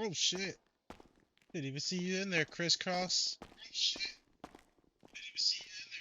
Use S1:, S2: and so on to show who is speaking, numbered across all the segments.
S1: Oh shit. Didn't even see you in there, Crisscross. Oh shit. Didn't even see you in there.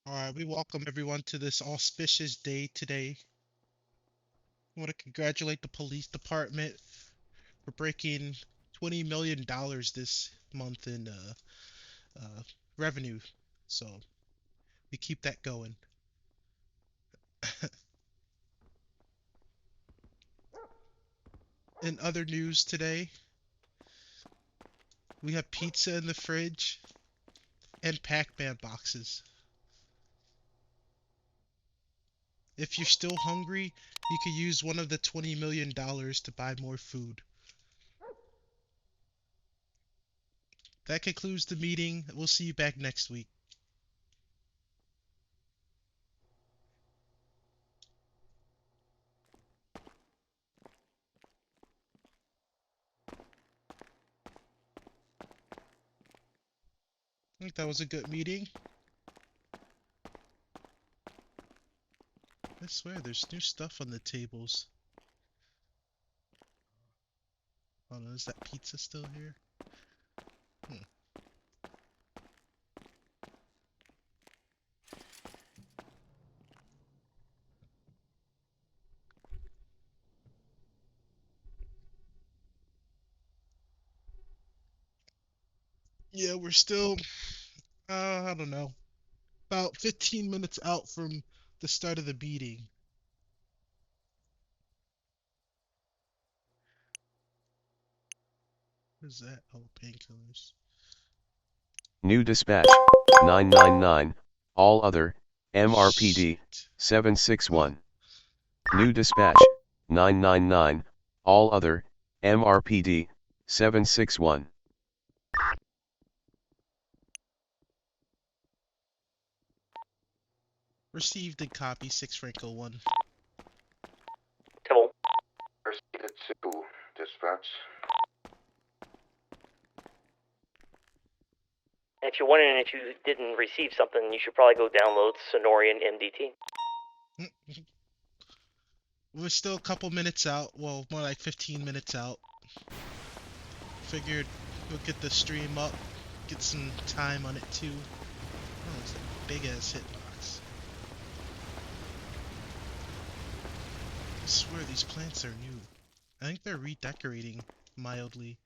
S1: Alright, we welcome everyone to this auspicious day today. I want to congratulate the police department for breaking $20 million this month in uh, revenue. So we keep that going. In other news today, we have pizza in the fridge and Pac-Man boxes. If you're still hungry, you could use one of the $20 million to buy more food. That concludes the meeting. We'll see you back next week. I think that was a good meeting. I swear there's new stuff on the tables. Oh no, is that pizza still here? Yeah, we're still, I don't know, about 15 minutes out from the start of the meeting. What is that? Oh, painkillers.
S2: New dispatch, 999, all other, MRPD, 761. New dispatch, 999, all other, MRPD, 761.
S1: Received and copy 6 Franco 1.
S3: Tell.
S4: Proceeded to dispatch.
S3: And if you're wondering if you didn't receive something, you should probably go download Sonorian MDT.
S1: We're still a couple minutes out. Well, more like 15 minutes out. Figured we'll get the stream up, get some time on it too. Oh, it's a big ass hitbox. I swear these plants are new. I think they're redecorating mildly.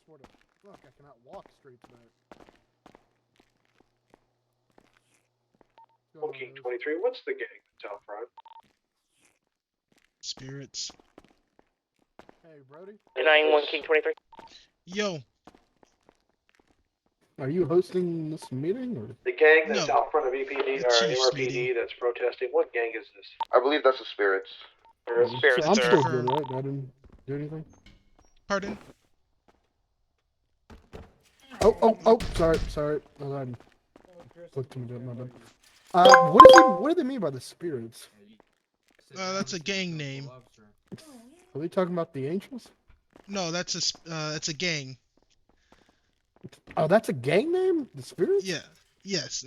S5: Sort of. Look, I cannot walk straight tonight.
S6: King 23, what's the gang that's out front?
S1: Spirits.
S5: Hey, Brody.
S3: 91 King 23.
S1: Yo,
S5: Are you hosting this meeting, or?
S6: The gang that's
S1: No.
S6: out front of EPD
S1: The
S6: or
S1: Chiefs
S6: MRPD
S1: meeting.
S6: that's protesting, what gang is this?
S4: I believe that's the spirits.
S3: Spirits,
S5: so I'm
S3: sir.
S5: still good, right? I didn't do anything.
S1: pardon?
S5: Oh, sorry. I looked too much, my bad. What do they mean by the spirits?
S1: That's a gang name.
S5: Are they talking about the angels?
S1: No, that's a gang.
S5: Oh, that's a gang name? The Spirits?
S1: Yeah. Yes.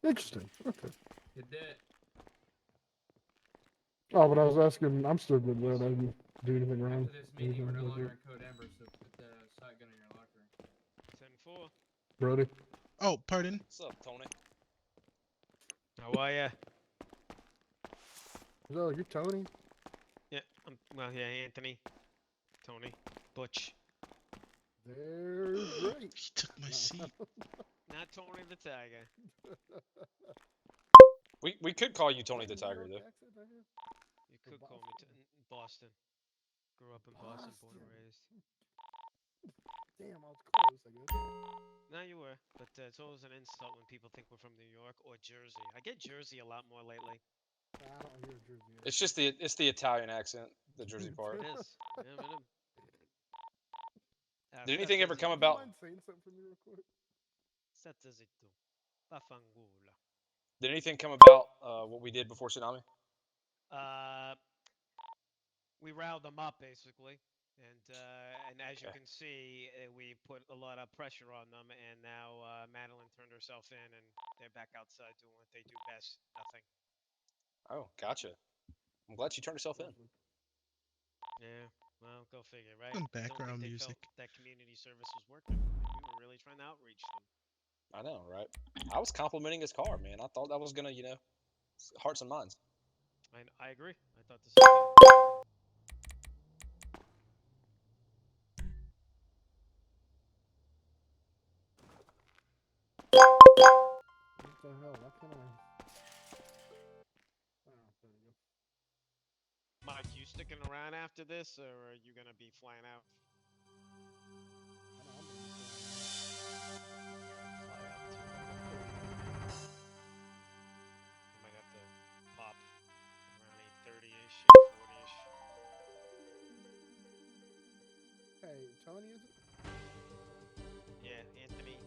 S5: Interesting. Okay.
S7: You did.
S5: Oh, but I was asking, I'm still good with it. I didn't do anything wrong.
S7: After this meeting, we're no
S5: Anything
S7: longer
S5: like
S7: in Code Ember, so put the shotgun in your locker.
S8: 10-4.
S5: Brody.
S1: Oh, pardon.
S9: What's up, Tony?
S8: How are ya?
S5: Oh, you're Tony?
S8: Yeah, yeah, Anthony, Tony, Butch.
S5: There's right.
S1: He took my
S5: No.
S1: seat.
S8: Not Tony the Tiger.
S9: We could call you Tony the Tiger, though.
S8: You could call me Boston. Grew up in Boston, born and raised.
S5: Damn, I was close, I guess.
S8: No, you were, but it's always an insult when people think we're from New York or Jersey. I get Jersey a lot more lately.
S5: I don't hear Jersey.
S9: It's just the Italian accent, the Jersey part.
S8: It is. Yeah, man,
S9: Did anything ever come about?
S5: Mind saying something for me real quick?
S8: State zitto. Vaffanculo.
S9: Did anything come about what we did before tsunami?
S8: We riled them up basically, and as you can see, we put a lot of pressure on them, and now Madeline turned herself in, and they're back outside doing what they do best, nothing.
S9: Oh, gotcha. I'm glad she turned herself in.
S8: Yeah, well, go figure, right?
S1: Some
S8: I don't
S1: background
S8: think they
S1: music.
S8: felt that community service was working. We were really trying to outreach them.
S9: I know, right? I was complimenting his car, man. I thought that was gonna, hearts and minds.
S8: I agree. I thought the same thing.
S5: What the hell? Why can't I? Oh, there we go.
S8: Mike, you sticking around after this, or are you gonna be flying out? Fly out too. You might have to pop around 8:30ish, 8:40ish.
S5: Hey, Tony, is it?
S8: Yeah, Anthony,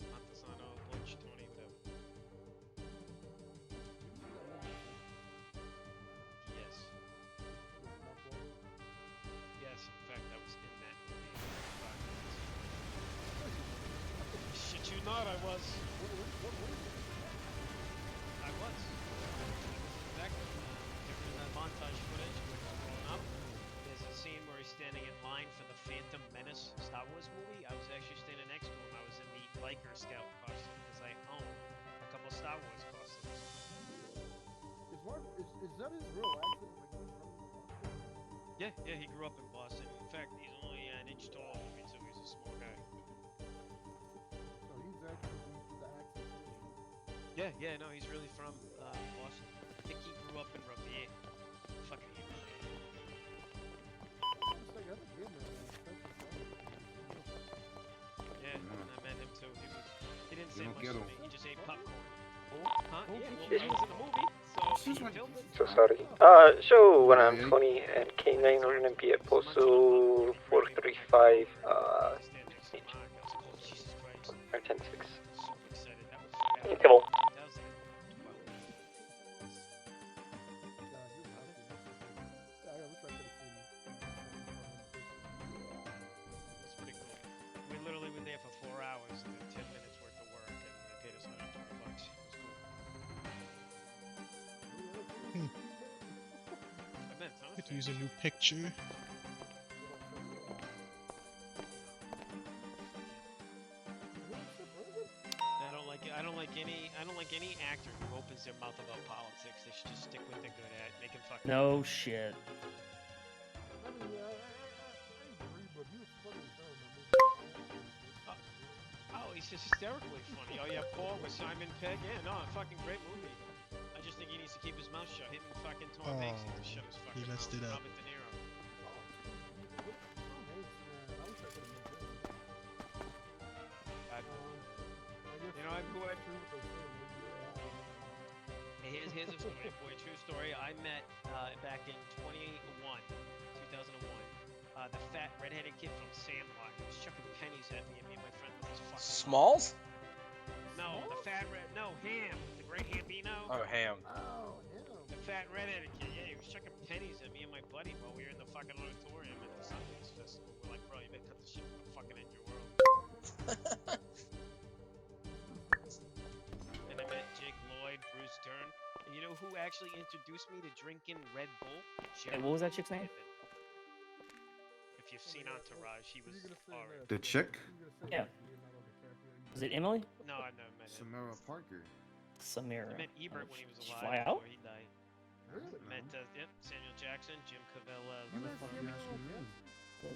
S8: Montesano, Butch, Tony, whatever. Yes. Yes, in fact, I was in that movie for 5 minutes. Shit you not, I was. I was. Exactly. Different montage footage with growing up. There's a scene where he's standing in line for the Phantom Menace Star Wars movie. I was actually standing next to him. I was in the Biker Scout costume because I own a couple Star Wars costumes.
S5: Is that his real accent?
S8: Yeah, he grew up in Boston. In fact, he's only an inch taller than me, so he's a small guy.
S5: So he's actually the accent.
S8: Yeah, no, he's really from Boston. I think he grew up in Revere. Fucking hate Revere.
S5: It's like, I haven't been there.
S8: Yeah, I met him too. He didn't say much to me. He just ate popcorn. Huh? Yeah, well, I was in the movie, so he killed it.
S3: So sorry. So when I'm 20 and K9, we're gonna be at Postal 435,
S8: Jesus Christ.
S3: or 10-6.
S8: Super excited. That was
S3: Come on.
S8: 2012. It's pretty cool. We literally were there for 4 hours and did 10 minutes worth of work, and they paid us $120. It was cool. I've been a ton of
S1: Could use a
S8: things.
S1: new picture.
S8: I don't like any actor who opens their mouth about politics. They should just stick with what they're good at. Make him fucking.
S10: No shit.
S5: I mean, I agree, but he was funny as hell in that movie.
S8: Oh, he's just hysterically funny. Oh yeah, Paul with Simon Pegg. Yeah, no, fucking great movie. I just think he needs to keep his mouth shut. Him and fucking Tom Hanks need to shut his fucking
S1: he messed
S8: mouth.
S1: it up.
S8: Robert De Niro. Here's a story for you. True story. I met back in 2001. The fat redheaded kid from Sandlot. He was chucking pennies at me, and me and my friend with his fucking.
S9: Smalls?
S8: No, the fat red. No, Ham. The great Hambino.
S9: Oh, Ham.
S5: Oh, yeah.
S8: The fat redheaded kid. Yeah, he was chucking pennies at me and my buddy while we were in the fucking auditorium at the Sundance festival. We're like, bro, you better cut the shit from the fucking end of your world. And I met Jake Lloyd, Bruce Dern, and you know who actually introduced me to drinking Red Bull?
S3: Hey, what was that chick's name?
S8: If you've seen Entourage, he was already.
S4: The chick?
S3: Yeah. Is it Emily?
S8: No, I never met him.
S4: Samara Parker.
S3: Samira.
S8: I met Ebert when he was
S3: Did she
S8: alive
S3: fly out?
S8: before he died. Met yep, Samuel Jackson, Jim Cavell.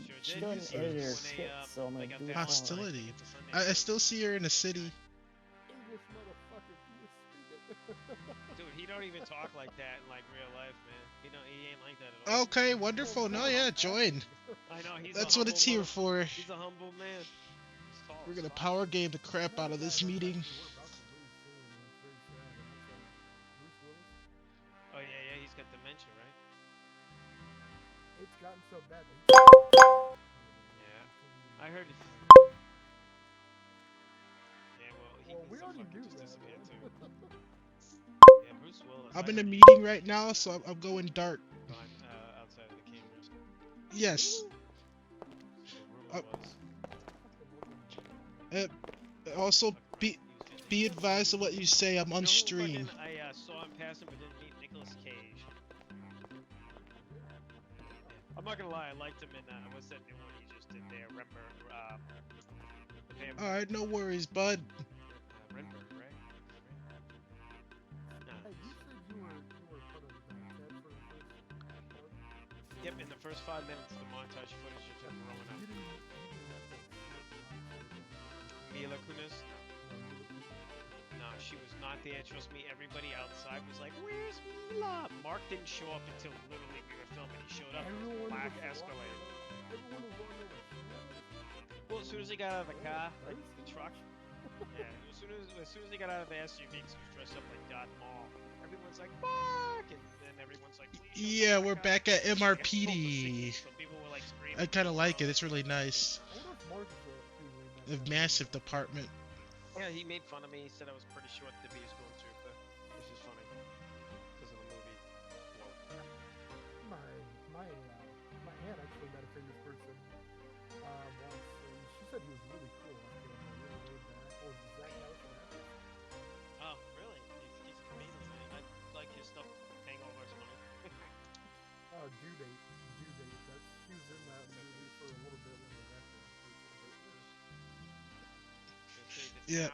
S8: Sure
S3: She
S8: did.
S3: doesn't
S8: He was
S3: edit her
S8: when they,
S3: shit, so I'm gonna
S8: like,
S3: do it
S8: unveiled
S1: Hostility.
S8: the Sunday
S1: I
S8: service.
S1: still see her in the city.
S5: English motherfucker, you speak it.
S8: Dude, he don't even talk like that in like real life, man. He ain't like that at all.
S1: Okay, wonderful. No, yeah, join.
S8: I know he's.
S1: That's
S8: a
S1: what it's
S8: humble
S1: here for.
S8: He's a humble man. He's tall
S1: We're
S8: as
S1: gonna
S8: fuck.
S1: power game the crap out of this meeting.
S8: Oh yeah, he's got dementia, right?
S5: It's gotten so bad.
S8: Yeah, I heard. Yeah, well, he
S5: Well, we already
S8: fucking
S5: knew
S8: just
S5: that.
S8: disappeared too. Yeah, Bruce Willis.
S1: I'm
S8: I
S1: in a
S8: heard
S1: meeting right now, so I'm going dark.
S8: behind, outside of the cameras.
S1: Yes.
S8: The rumor was.
S1: Also, be advised of what you say. I'm on stream.
S8: I saw him passing, but didn't meet Nicolas Cage. I'm not gonna lie, I liked him in what's that new one he just did there?
S1: All right, no worries, bud.
S8: Renberg, right?
S5: Hey, you said you were part of the cat for the first.
S8: Yep, in the first 5 minutes, the montage footage of him growing up. Mila Kunis? No, she was not there. Trust me, everybody outside was like, "Where's Mila?" Mark didn't show up until literally we were filming. He showed up in his black Escalade.
S5: Everyone was on there.
S8: Well, as soon as he got out of the car, like the truck, yeah, as soon as he got out of the SUV, because he was dressed up like Darth Maul, everyone's like, "Mark!" And then everyone's like, "Please show
S1: Yeah,
S8: the
S1: we're
S8: car."
S1: back at
S8: Like, I pulled the
S1: MRPD.
S8: seat, so people were like screaming.
S1: I kind of like it. It's really nice.
S5: I wonder if Mark is
S1: A massive department.
S8: Yeah, he made fun of me. He said I was pretty short to be a stormtrooper, which is funny because of the movie. Whoa.
S5: my aunt actually met a famous person once, and she said he was really cool. Really laid back. Oh, Zach Galifianakis?
S8: Oh, really? He's a comedian. I like his stuff. Hangover's funny.
S5: Oh, due date. That's she was in that movie for a little bit when he was acting.
S1: Yeah.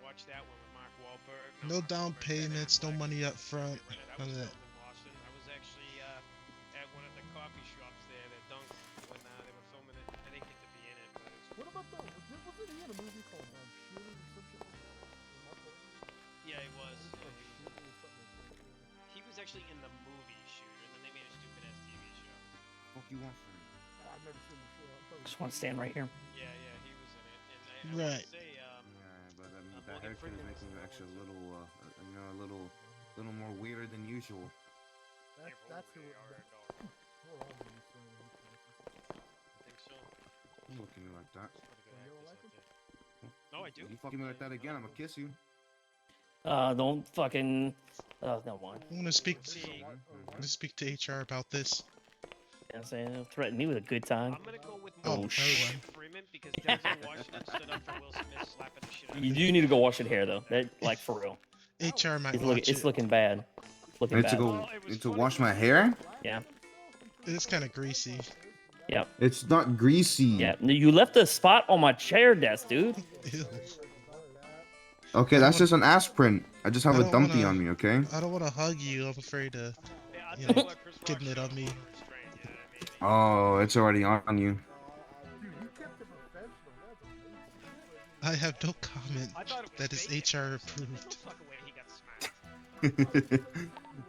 S8: Watch that one with Mark Wahlberg.
S1: No
S8: Mark
S1: down
S8: Wahlberg, Ben
S1: payments, no
S8: Affleck.
S1: money up front.
S8: They rented. I
S1: None
S8: was
S1: of that.
S8: filmed in Boston. I was actually at one of the coffee shops there that Dunk when they were filming it. I didn't get to be in it, but it was.
S5: What about the? Wasn't he in a movie called Shooter or some shit like that? Mark Wahlberg?
S8: Yeah, he was.
S5: It was called Shooter or something like that.
S8: He was actually in the movie Shooter, and then they made a stupid ass TV show.
S4: What you want from me?
S5: I've never seen the show. I thought it was
S3: Just want to stand right here.
S8: Yeah, he was in it, and I
S1: Right.
S8: would say,
S4: Yeah, but I mean, that
S8: Morgan
S4: haircut is
S8: Freeman
S4: making
S8: was
S4: it
S8: in
S4: actually
S8: the
S4: a little, little more weirder than usual.
S5: That's who.
S8: are
S5: We're all gonna be saying it.
S8: I think so.
S4: Don't look at me like that.
S8: Put a good
S5: You don't
S8: actress
S5: like
S8: out there. No, I do.
S4: You fucking me like that again, I'm gonna kiss you.
S3: Don't fucking. No one.
S1: I want to speak.
S8: See,
S1: I want to speak to HR about this.
S3: You know what I'm saying? Don't threaten me with a good time.
S8: I'm gonna go with
S1: Oh,
S8: Morgan
S1: never mind.
S8: Freeman because Denzel Washington stood up for Will Smith slapping the shit out of
S3: You
S8: him.
S3: do need to go wash your hair though. That like for real.
S1: HR might
S3: It's
S1: watch it.
S3: looking bad. Looking
S4: I need to
S3: bad.
S4: go.
S8: Well, it was
S4: Need to
S8: funny
S4: wash my
S8: because-
S4: hair.
S3: Yeah.
S1: It's kind of greasy.
S3: Yep.
S4: It's not greasy.
S3: Yeah. You left a spot on my chair desk, dude.
S1: Ew.
S4: Okay, that's just an aspirin. I just have
S1: I
S4: a
S1: don't
S4: dumpy
S1: wanna-
S4: on me. Okay.
S1: I don't want to hug you. I'm afraid to.
S8: Yeah, I'll
S1: You
S8: tell
S1: know,
S8: you what, Chris Rock
S1: getting it
S8: showed
S1: on me.
S8: him restraint, you know what I mean?
S4: Oh, it's already on you.
S5: Dude, you kept it professional. That's amazing.
S1: I have no comment.
S8: I thought it was
S1: That is
S8: fake.
S1: HR
S8: Get the
S1: approved.
S8: fuck away, he got smacked.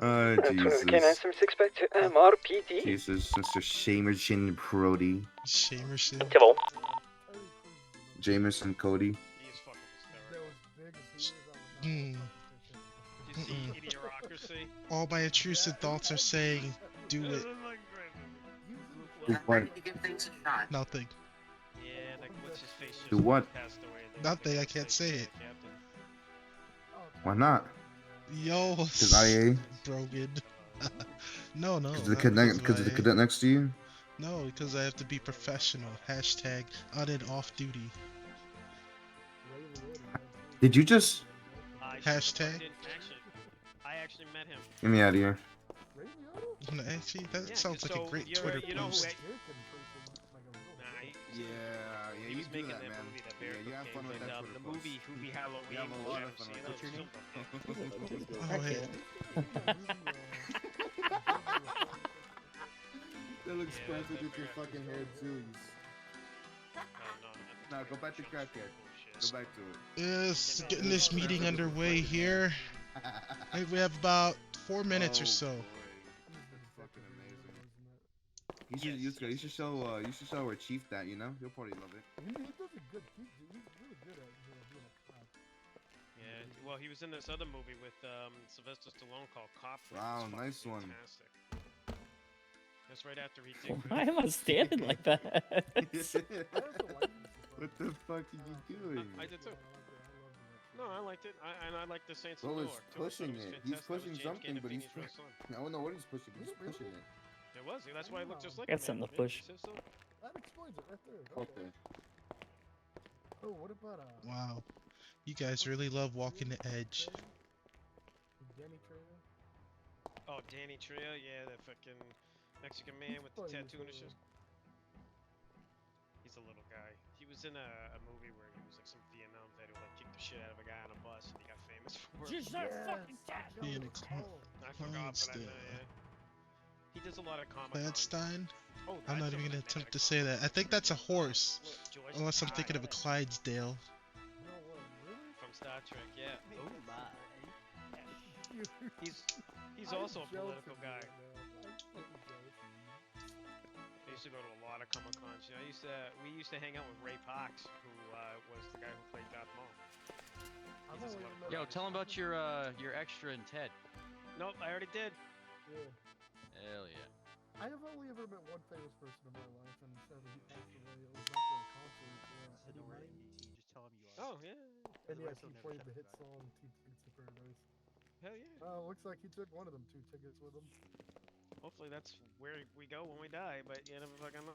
S4: Jesus.
S3: some six-pack to MRPD?
S4: Jesus, Mr. Jamerson Brody.
S1: Jamerson.
S3: Tibble.
S4: Jamerson Cody.
S8: He is fucking
S5: That
S8: hysterical.
S5: was big as he is. I would not.
S8: Did you see Idiocracy?
S1: All my intrusive thoughts are saying, do it.
S4: Do what?
S1: Nothing.
S8: Yeah, like what's his face just
S4: Do what?
S8: passed away.
S1: Nothing. I can't say it.
S8: Captain.
S4: Why not?
S1: Yo.
S4: Because IA?
S1: Brogan. No.
S4: Because of the
S1: not
S4: kid
S1: because of
S4: because of the
S1: IA.
S4: cadet next to you?
S1: No, because I have to be professional. Hashtag on and off duty.
S5: Ray Liotta, man, too.
S4: Did you just?
S8: I sure the fuck
S1: Hashtag.
S8: didn't. Actually, I actually met him.
S4: Get me out of here.
S5: Ray Liotta?
S1: Actually, that
S8: Yeah,
S1: sounds like
S8: so
S1: a great
S8: you're-
S1: Twitter
S8: you know who
S1: post.
S8: I-
S5: Dick in person, like a real
S8: Nah,
S5: dick.
S8: he was making that movie, that Bear
S4: you have
S8: Cook
S4: fun
S8: game,
S4: with
S8: and
S4: that Twitter
S8: the
S4: post.
S8: movie Hoobie Halloween.
S4: You have a lot of
S8: with
S4: fun
S8: Adam
S4: with
S8: Sandler,
S4: that.
S8: still
S1: Oh, yeah.
S4: That looks
S8: Yeah,
S4: perfect
S8: I
S4: with your
S8: forgot.
S4: fucking hair too.
S8: No,
S4: Now go back to crackhead. Go back to it.
S1: Yes,
S8: Yeah,
S1: getting
S8: no,
S1: this
S8: no,
S1: meeting
S4: no.
S1: underway here. Hey, we have about 4 minutes or so.
S4: Boy. Fucking amazing. You should show our chief that, you know? He'll probably love it.
S5: He does a good. He's really good at being a cop.
S8: Yeah, well, he was in this other movie with Sylvester Stallone called Cop. which was
S4: Wow,
S8: fucking
S4: nice one.
S8: Fantastic. That's right after he did.
S10: Why am I standing like that?
S4: What the fuck are you doing?
S8: I did too. No, I liked it. I liked the Saints of
S4: Bro
S8: Newark.
S4: is
S8: too. I thought
S4: pushing
S8: was
S4: it.
S8: fantastic.
S4: He's
S8: That was
S4: pushing
S8: James
S4: something, but he's
S8: Gandolfini's real son.
S4: I don't know what he's pushing, but he's pushing it.
S8: It was. That's why it looked just like
S10: Got
S8: him,
S10: something to
S8: man.
S10: push.
S8: It says so.
S5: That explains it right there.
S4: Okay.
S5: Oh, what about
S1: Wow. You guys really love walking the edge.
S5: Danny Trejo?
S8: Oh, Danny Trejo, yeah, the fucking Mexican man with the tattoo and shit. He's a little guy. He was in a movie where he was like some Vietnam vet who like kicked the shit out of a guy on a bus and he got famous for it.
S10: Just that fucking tattoo.
S1: Being a
S8: I forgot, but I know, yeah. He does a lot of comic
S1: Clanstein?
S8: Oh,
S1: I'm not
S8: that's
S1: even
S8: the
S1: gonna
S8: one
S1: attempt
S8: that
S1: to say that. I think that's a horse.
S8: Look, George
S1: Unless I'm thinking of a
S8: Takei
S1: Clydesdale.
S5: No, really?
S8: from Star Trek, yeah.
S10: Oh my.
S8: He's also a political guy. I used to go to a lot of Comic Cons. You know, we used to hang out with Ray Parks, who was the guy who played Darth Maul. He does a lot of
S7: Yo,
S8: comics.
S7: tell him about your extra in Ted.
S8: Nope, I already did.
S5: Yeah.
S7: Hell yeah.
S5: I have only ever met one famous person in my life, and sadly he passed away. It was after a concert. Eddie Knight.
S11: Just tell him you are.
S8: Oh yeah.
S5: And yes, he played the hit song Two Tickets to Paradise.
S8: Hell yeah.
S5: Looks like he took one of them 2 tickets with him.
S8: Hopefully that's where we go when we die, but you never fucking know.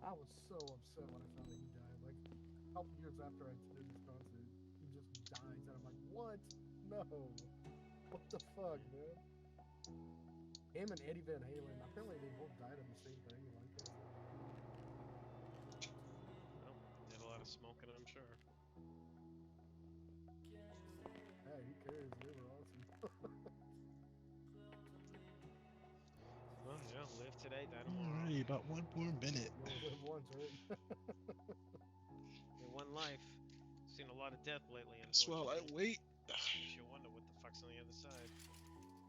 S5: I was so upset when I found that he died. Like, a couple years after I attended this concert, he just dies, and I'm like, what? No. What the fuck, man? Him and Eddie Van Halen, apparently they both died on the same day. Like that.
S8: Well, did a lot of smoking, I'm sure.
S5: Hey, who cares? They were awesome.
S8: Well, yeah, live today, die tomorrow.
S1: Alrighty, about 1 more minute.
S5: You only live once, right?
S8: In one life, seen a lot of death lately.
S1: That's while I
S8: unfortunately.
S1: wait.
S8: You wonder what the fuck's on the other side.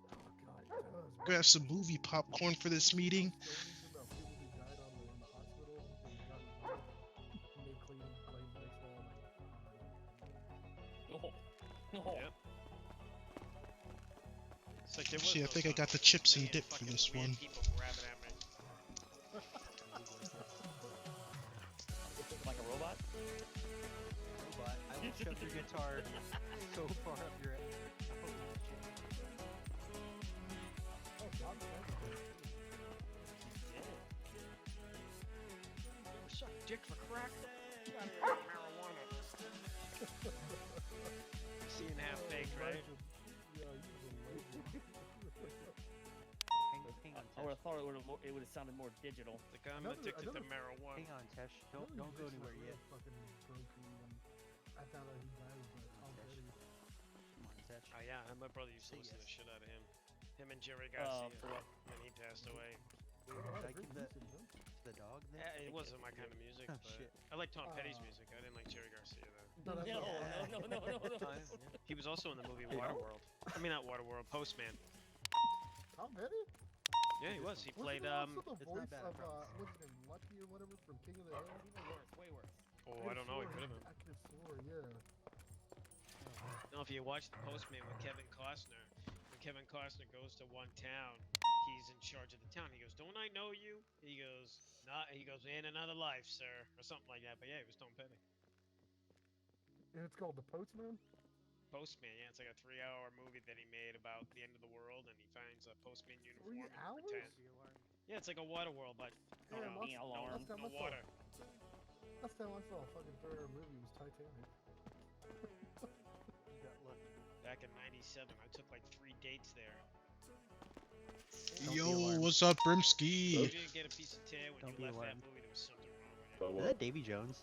S5: Oh, God, it does.
S1: Grab some movie popcorn for this meeting.
S5: Stories about people who died in the hospital because they got involved. And they claim baseball.
S8: Yep. It's like there was
S1: Actually, I
S8: no
S1: think I
S8: sun.
S1: got the chips and
S8: Man,
S1: dip for
S8: fucking
S1: this
S8: weird
S1: one.
S8: people grabbing at me.
S10: Like a robot?
S11: Robot, I will shove your guitar so far up your ass.
S5: Oh, God,
S8: Suck dick for crack? Get out of here with marijuana. Seeing half baked, right?
S11: Hang on,
S10: I would have
S11: Tesh.
S10: thought it would have sounded more digital.
S8: Like I'm addicted to marijuana.
S11: Hang on, Tesh. Don't go anywhere yet.
S5: Fucking broke me when I found out he died with Tom Petty.
S11: Come on, Tesh.
S8: Oh yeah, my brother used to
S11: Say
S8: listen to the
S11: yes.
S8: shit out of him. Him and Jerry Garcia.
S10: For what?
S8: When he passed away.
S11: Wait, did I give that to the dog then?
S8: Yeah, it wasn't my kind of music,
S11: Oh,
S8: but
S11: shit.
S8: I like Tom Petty's music. I didn't like Jerry Garcia though.
S5: No, that's
S10: No,
S5: not-
S10: no.
S8: He was also in the movie Waterworld. I mean not Waterworld, Postman.
S5: Tom Petty?
S8: Yeah, he was. He
S5: Wasn't
S8: played
S5: he also the
S11: It's not
S5: voice
S11: bad,
S5: of,
S11: bro.
S5: what's his name, Lucky or whatever from King of the Hill?
S10: Way worse.
S8: Oh, I don't know. He could have been.
S5: I could have swore, yeah.
S8: No, if you watch the Postman with Kevin Costner, when Kevin Costner goes to one town, he's in charge of the town. He goes, "Don't I know you?" He goes, "Not." He goes, "In another life, sir," or something like that. But yeah, it was Tom Petty.
S5: And it's called The Postman?
S8: Postman, yeah, it's like a 3-hour movie that he made about the end of the world, and he finds a postman uniform.
S5: 3
S8: and
S5: hours?
S8: pretend- Yeah, it's like a water world, but
S5: Yeah,
S8: no,
S10: Being alarmed.
S8: no water.
S5: Last time I saw a fucking thriller movie was Titanic.
S11: You got lucky.
S8: Back in '97, I took like 3 dates there.
S11: Don't be
S1: Yo,
S11: alarmed.
S1: what's up,
S8: If
S1: Brimsky?
S8: you didn't get a piece of tear when
S11: Don't
S8: you
S11: be
S8: left that
S11: alarmed.
S8: movie, there was something wrong with
S12: But
S8: it.
S11: Is
S12: what?
S11: that Davy Jones?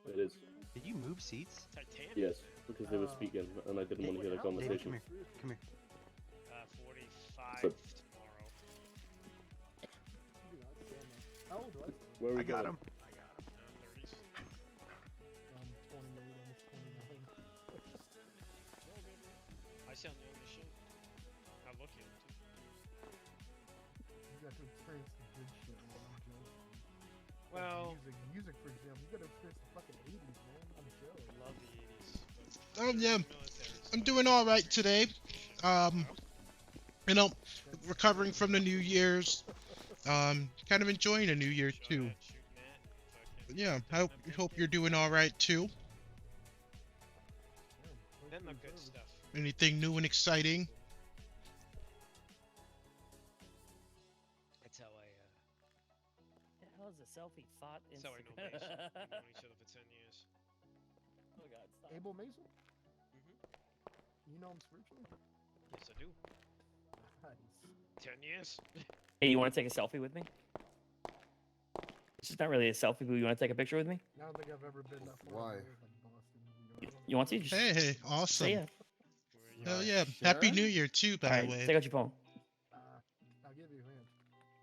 S12: It is.
S11: Did you move seats?
S8: Titanic.
S12: Yes, because they were speaking and I didn't want to hear the
S11: Davy,
S12: conversation.
S11: come here. Come here.
S8: 45
S12: So-
S8: tomorrow.
S5: How old was I?
S12: Where are we
S11: I got
S12: going?
S11: him. I got him.
S8: 30s.
S5: I'm 28, almost 29.
S8: I sound young as shit. I look young too.
S5: You got to experience the good shit, man. I'm joking.
S8: Well,
S5: Music, for example. You got to experience the fucking 80s, man. I'm joking.
S8: I love the 80s.
S1: Oh
S8: but
S1: yeah,
S8: military,
S1: I'm
S8: so
S1: doing all right today. You know, recovering from the New Year's. Kind of enjoying the New Year
S8: shot
S1: too.
S8: at, shooting at, fucking
S1: Yeah, I
S8: doing
S1: hope
S8: them
S1: you're doing all right too.
S5: Damn,
S8: Then the
S5: thanks for
S8: good
S5: the service.
S8: stuff.
S1: Anything new and exciting?
S8: That's how I,
S10: The hell is a selfie thought
S8: that's how I know Mason. We've known each other for 10 years.
S10: Oh god, stop.
S5: Abel Mason?
S8: Mm-hmm.
S5: You know him spiritually?
S8: Yes, I do.
S5: Nice.
S8: 10 years.
S10: Hey, you want to take a selfie with me? It's just not really a selfie, but you want to take a picture with me?
S5: I don't think I've ever been that far
S4: Why?
S5: away, like Boston, New York.
S10: You want to? Just
S1: Hey,
S10: say
S1: awesome.
S10: yeah.
S1: Hell yeah. Happy New Year too, by
S10: All
S1: the
S10: right,
S1: way.
S10: take out your phone.
S5: I'll give you a hint.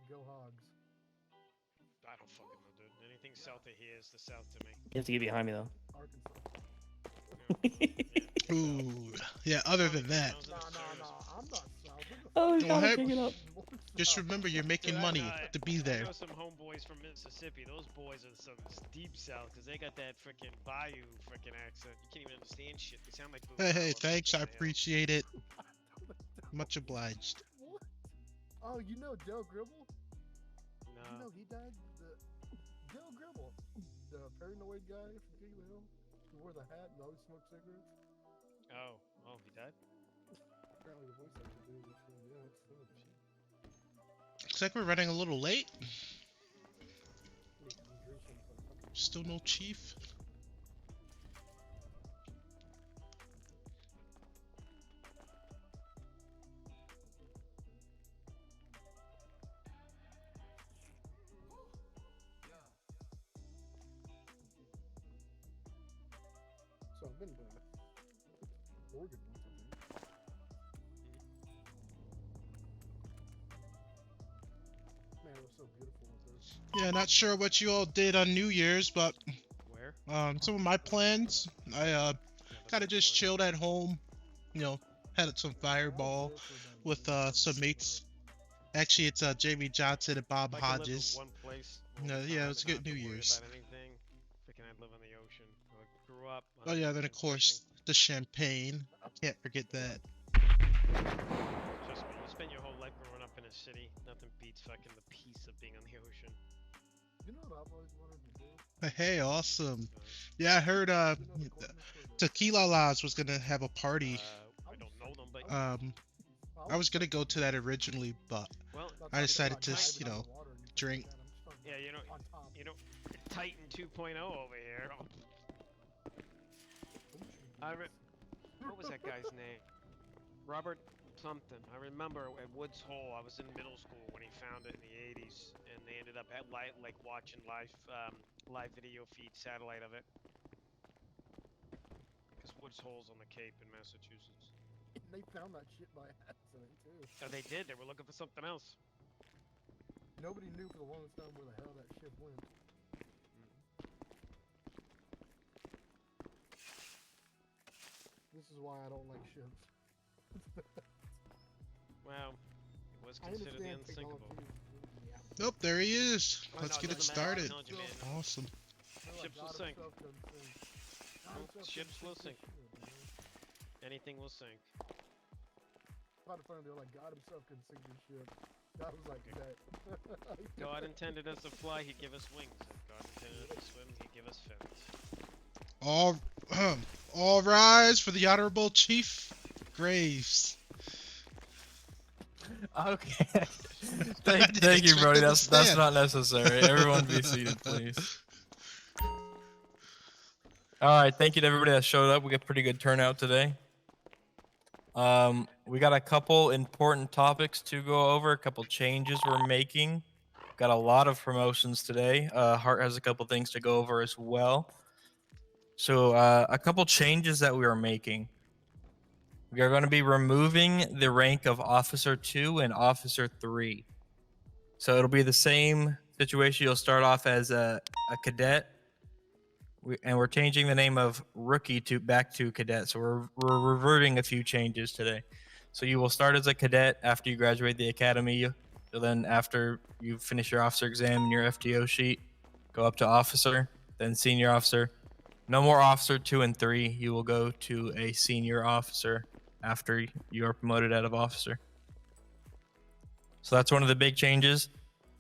S5: Go Hogs.
S8: I don't fucking know, dude. Anything south of here is the south to me.
S10: You have to get behind me though.
S5: Arkansas.
S1: Ooh, yeah. Other than that,
S5: Nah, I'm not south.
S10: Oh,
S1: Well, hey,
S10: pick it up.
S1: just remember you're making money to be
S8: I
S1: there.
S8: know some homeboys from Mississippi. Those boys are some deep south because they got that freaking bayou freaking accent. You can't even understand shit. They sound like.
S1: Hey, thanks. I appreciate it. Much obliged.
S5: What? Oh, you know Dale Gribble? You
S8: No.
S5: know he died? Dale Gribble, the paranoid guy from King of the Hill, who wore the hat and always smoked cigarettes.
S8: Oh, he died.
S5: Apparently, the voice actor did this thing. Yeah, it's so shit.
S1: Looks like we're running a little late.
S5: Dehydration, but fucking
S1: Still no chief.
S5: So I've been to Oregon once, I think. Man, it was so beautiful up there.
S1: Yeah, not sure what you all did on New Year's, but
S8: Where?
S1: some of my plans, I kind of just chilled at home. You know, had some fireball with some mates. Actually, it's Jamie Johnson and Bob
S8: If I could live in
S1: Hodges.
S8: one place all
S1: No,
S8: the
S1: yeah, it
S8: time
S1: was a
S8: and
S1: good
S8: not have
S1: New
S8: to worry
S1: Year's.
S8: about anything, freaking I'd live on the ocean. I grew up.
S1: Oh yeah, then of course the champagne. Can't forget that.
S8: Trust me, you spend your whole life growing up in a city. Nothing beats fucking the peace of being on the ocean.
S5: You know what I've always wanted to do?
S1: Hey, awesome. Yeah, I heard
S5: You know the corner store
S1: Tequila Laws was gonna have a party.
S8: I don't know them, but
S1: I was gonna go to that originally, but
S8: well,
S1: I decided to, you know, drink.
S8: yeah, you know, Titan 2.0 over here. What was that guy's name? Robert something. I remember at Woods Hole. I was in middle school when he found it in the 80s, and they ended up at like watching live video feed satellite of it. Because Woods Hole's on the Cape in Massachusetts.
S5: They found that shit by accident too.
S8: Oh, they did. They were looking for something else.
S5: Nobody knew for the longest time where the hell that ship went. This is why I don't like ships.
S8: Well, it was
S5: I
S8: considered the
S5: understand
S8: unsinkable.
S5: technology. Yeah.
S1: Nope, there he is.
S8: Oh,
S1: Let's
S8: no,
S1: get it
S8: doesn't matter. I'm
S1: started.
S8: telling you, man.
S1: Awesome.
S5: They're like,
S8: Ships will
S5: God
S8: sink.
S5: himself doesn't sink. God
S8: Nope,
S5: himself
S8: ships
S5: doesn't
S8: will
S5: sink
S8: sink.
S5: this shit, man.
S8: Anything will sink.
S5: Quite funny, they're like, God himself can sink this ship. God was like, that.
S8: God intended us to fly, he'd give us wings. If God intended us to swim, he'd give us fins.
S1: All rise for the Honorable Chief Graves.
S13: Okay.
S1: I
S13: thank
S1: didn't
S13: you,
S1: expect
S13: Brody.
S1: him to
S13: That's
S1: stand.
S13: not necessary. Everyone be seated, please. All right, thank you to everybody that showed up. We got pretty good turnout today. We got a couple important topics to go over, a couple changes we're making. Got a lot of promotions today. Hart has a couple things to go over as well. So, a couple changes that we are making. We are going to be removing the rank of Officer 2 and Officer 3. So it'll be the same situation. You'll start off as a cadet, and we're changing the name of rookie to back to cadet. So we're reverting a few changes today. So you will start as a cadet after you graduate the academy. So then after you finish your officer exam and your FTO sheet, go up to officer, then senior officer. No more officer 2 and 3. You will go to a senior officer after you are promoted out of officer. So that's one of the big changes.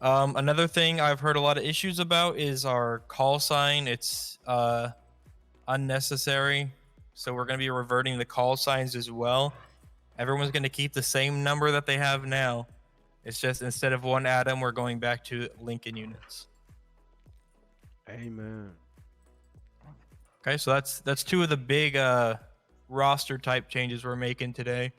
S13: Another thing I've heard a lot of issues about is our call sign. It's unnecessary. So we're going to be reverting the call signs as well. Everyone's going to keep the same number that they have now. It's just instead of one Adam, we're going back to Lincoln units.
S11: Amen.
S13: Okay, so that's two of the big roster type changes we're making today.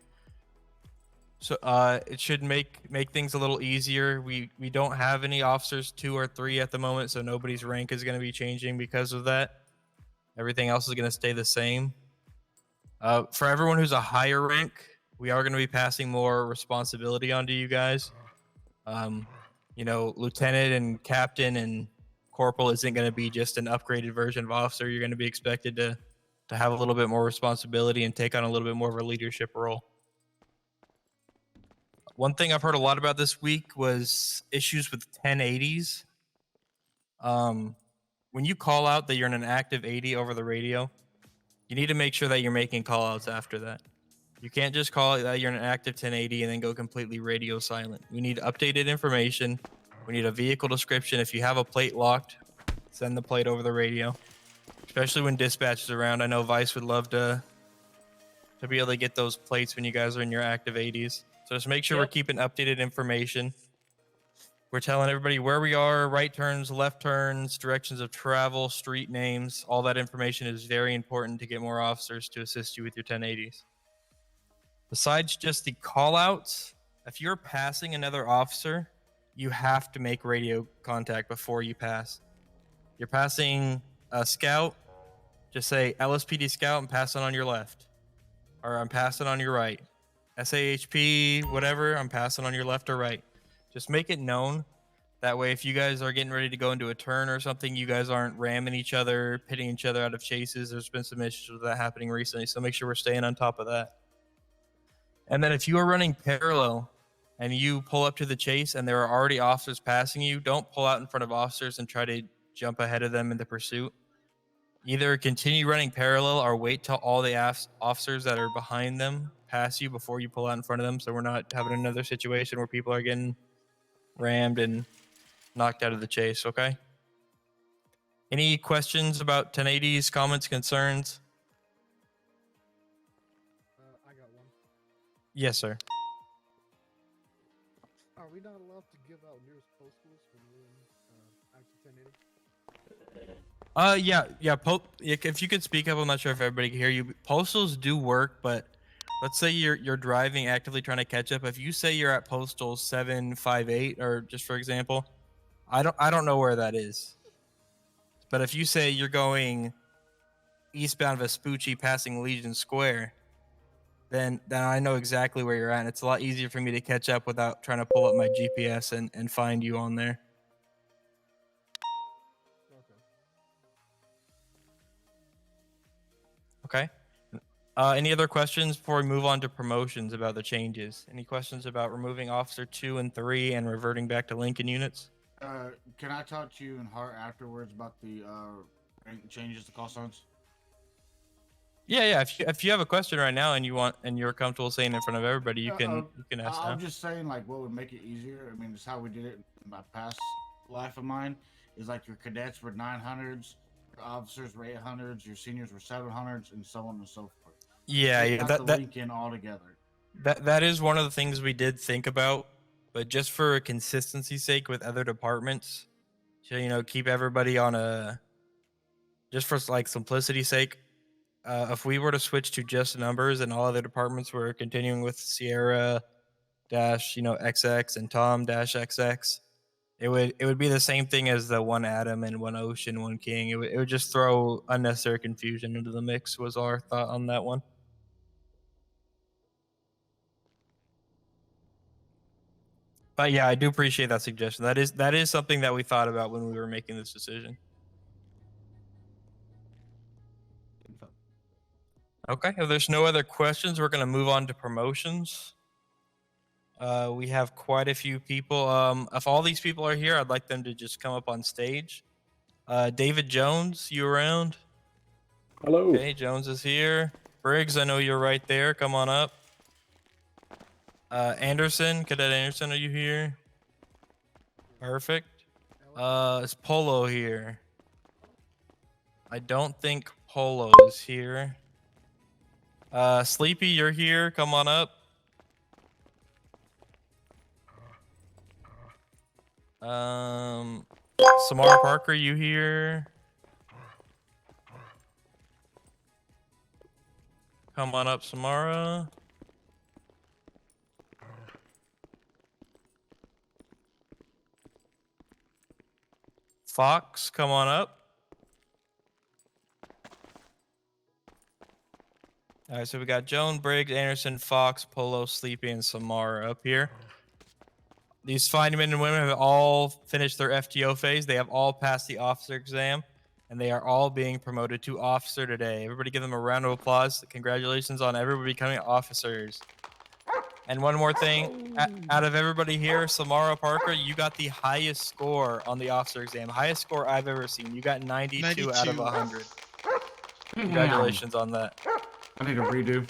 S13: So it should make things a little easier. We don't have any officers 2 or 3 at the moment, so nobody's rank is going to be changing because of that. Everything else is going to stay the same. For everyone who's a higher rank, we are going to be passing more responsibility onto you guys. Lieutenant and captain and corporal isn't going to be just an upgraded version of officer. You're going to be expected to have a little bit more responsibility and take on a little bit more of a leadership role. One thing I've heard a lot about this week was issues with 1080s. When you call out that you're in an active 80 over the radio, you need to make sure that you're making call outs after that. You can't just call it that you're in an active 1080 and then go completely radio silent. We need updated information. We need a vehicle description. If you have a plate locked, send the plate over the radio, especially when dispatch is around. I know Vice would love to be able to get those plates when you guys are in your active 80s. So just make sure we're keeping updated information. We're telling everybody where we are, right turns, left turns, directions of travel, street names. All that information is very important to get more officers to assist you with your 1080s. Besides just the call outs, if you're passing another officer, you have to make radio contact before you pass. You're passing a scout, just say LSPD scout and pass it on your left. Or I'm passing on your right. SAHP, whatever, I'm passing on your left or right. Just make it known. That way, if you guys are getting ready to go into a turn or something, you guys aren't ramming each other, pitting each other out of chases. There's been some issues with that happening recently, so make sure we're staying on top of that. And then if you are running parallel and you pull up to the chase and there are already officers passing you, don't pull out in front of officers and try to jump ahead of them in the pursuit. Either continue running parallel or wait till all the officers that are behind them pass you before you pull out in front of them, so we're not having another situation where people are getting rammed and knocked out of the chase, okay? Any questions about 1080s, comments, concerns?
S5: I got one.
S13: Yes, sir.
S5: Are we not allowed to give out nearest postals when we're in active 1080?
S13: Yeah. If you could speak up, I'm not sure if everybody can hear you. Postals do work, but let's say you're driving, actively trying to catch up. If you say you're at postal 758, or just for example, I don't know where that is. But if you say you're going eastbound Vespucci, passing Legion Square, then I know exactly where you're at. And it's a lot easier for me to catch up without trying to pull up my GPS and find you on there. Okay. Any other questions before we move on to promotions about the changes? Any questions about removing Officer 2 and 3 and reverting back to Lincoln units?
S14: Can I talk to you in Hart afterwards about the changes to call signs?
S13: Yeah. If you have a question right now and you're comfortable saying it in front of everybody, you can ask now.
S14: I'm just saying, like, what would make it easier? I mean, it's how we did it in my past life of mine. Is like your cadets were 900s, your officers were 800s, your seniors were 700s, and so on and so forth.
S13: Yeah.
S14: Not the Lincoln all together.
S13: That is one of the things we did think about, but just for consistency's sake with other departments, to keep everybody on just for like simplicity's sake, if we were to switch to just numbers and all other departments were continuing with Sierra dash XX and Tom dash XX, it would be the same thing as the one Adam and one Ocean, one King. It would just throw unnecessary confusion into the mix. Was our thought on that one. But yeah, I do appreciate that suggestion. That is something that we thought about when we were making this decision. Okay, if there's no other questions, we're gonna move on to promotions. We have quite a few people. If all these people are here, I'd like them to just come up on stage. David Jones, you around?
S12: Hello.
S13: Okay, Jones is here. Briggs, I know you're right there. Come on up. Anderson, Cadet Anderson, are you here? Perfect. Is Polo here? I don't think Polo is here. Sleepy, you're here. Come on up. Samara Parker, you here? Come on up, Samara. Fox, come on up. All right, so we got Joan, Briggs, Anderson, Fox, Polo, Sleepy, and Samara up here. These fine men and women have all finished their FTO phase. They have all passed the officer exam, and they are all being promoted to officer today. Everybody give them a round of applause. Congratulations on everybody becoming officers. And one more thing, out of everybody here, Samara Parker, you got the highest score on the officer exam. Highest score I've ever seen. You got 92 out of 100. Congratulations on that.
S14: I need a redo.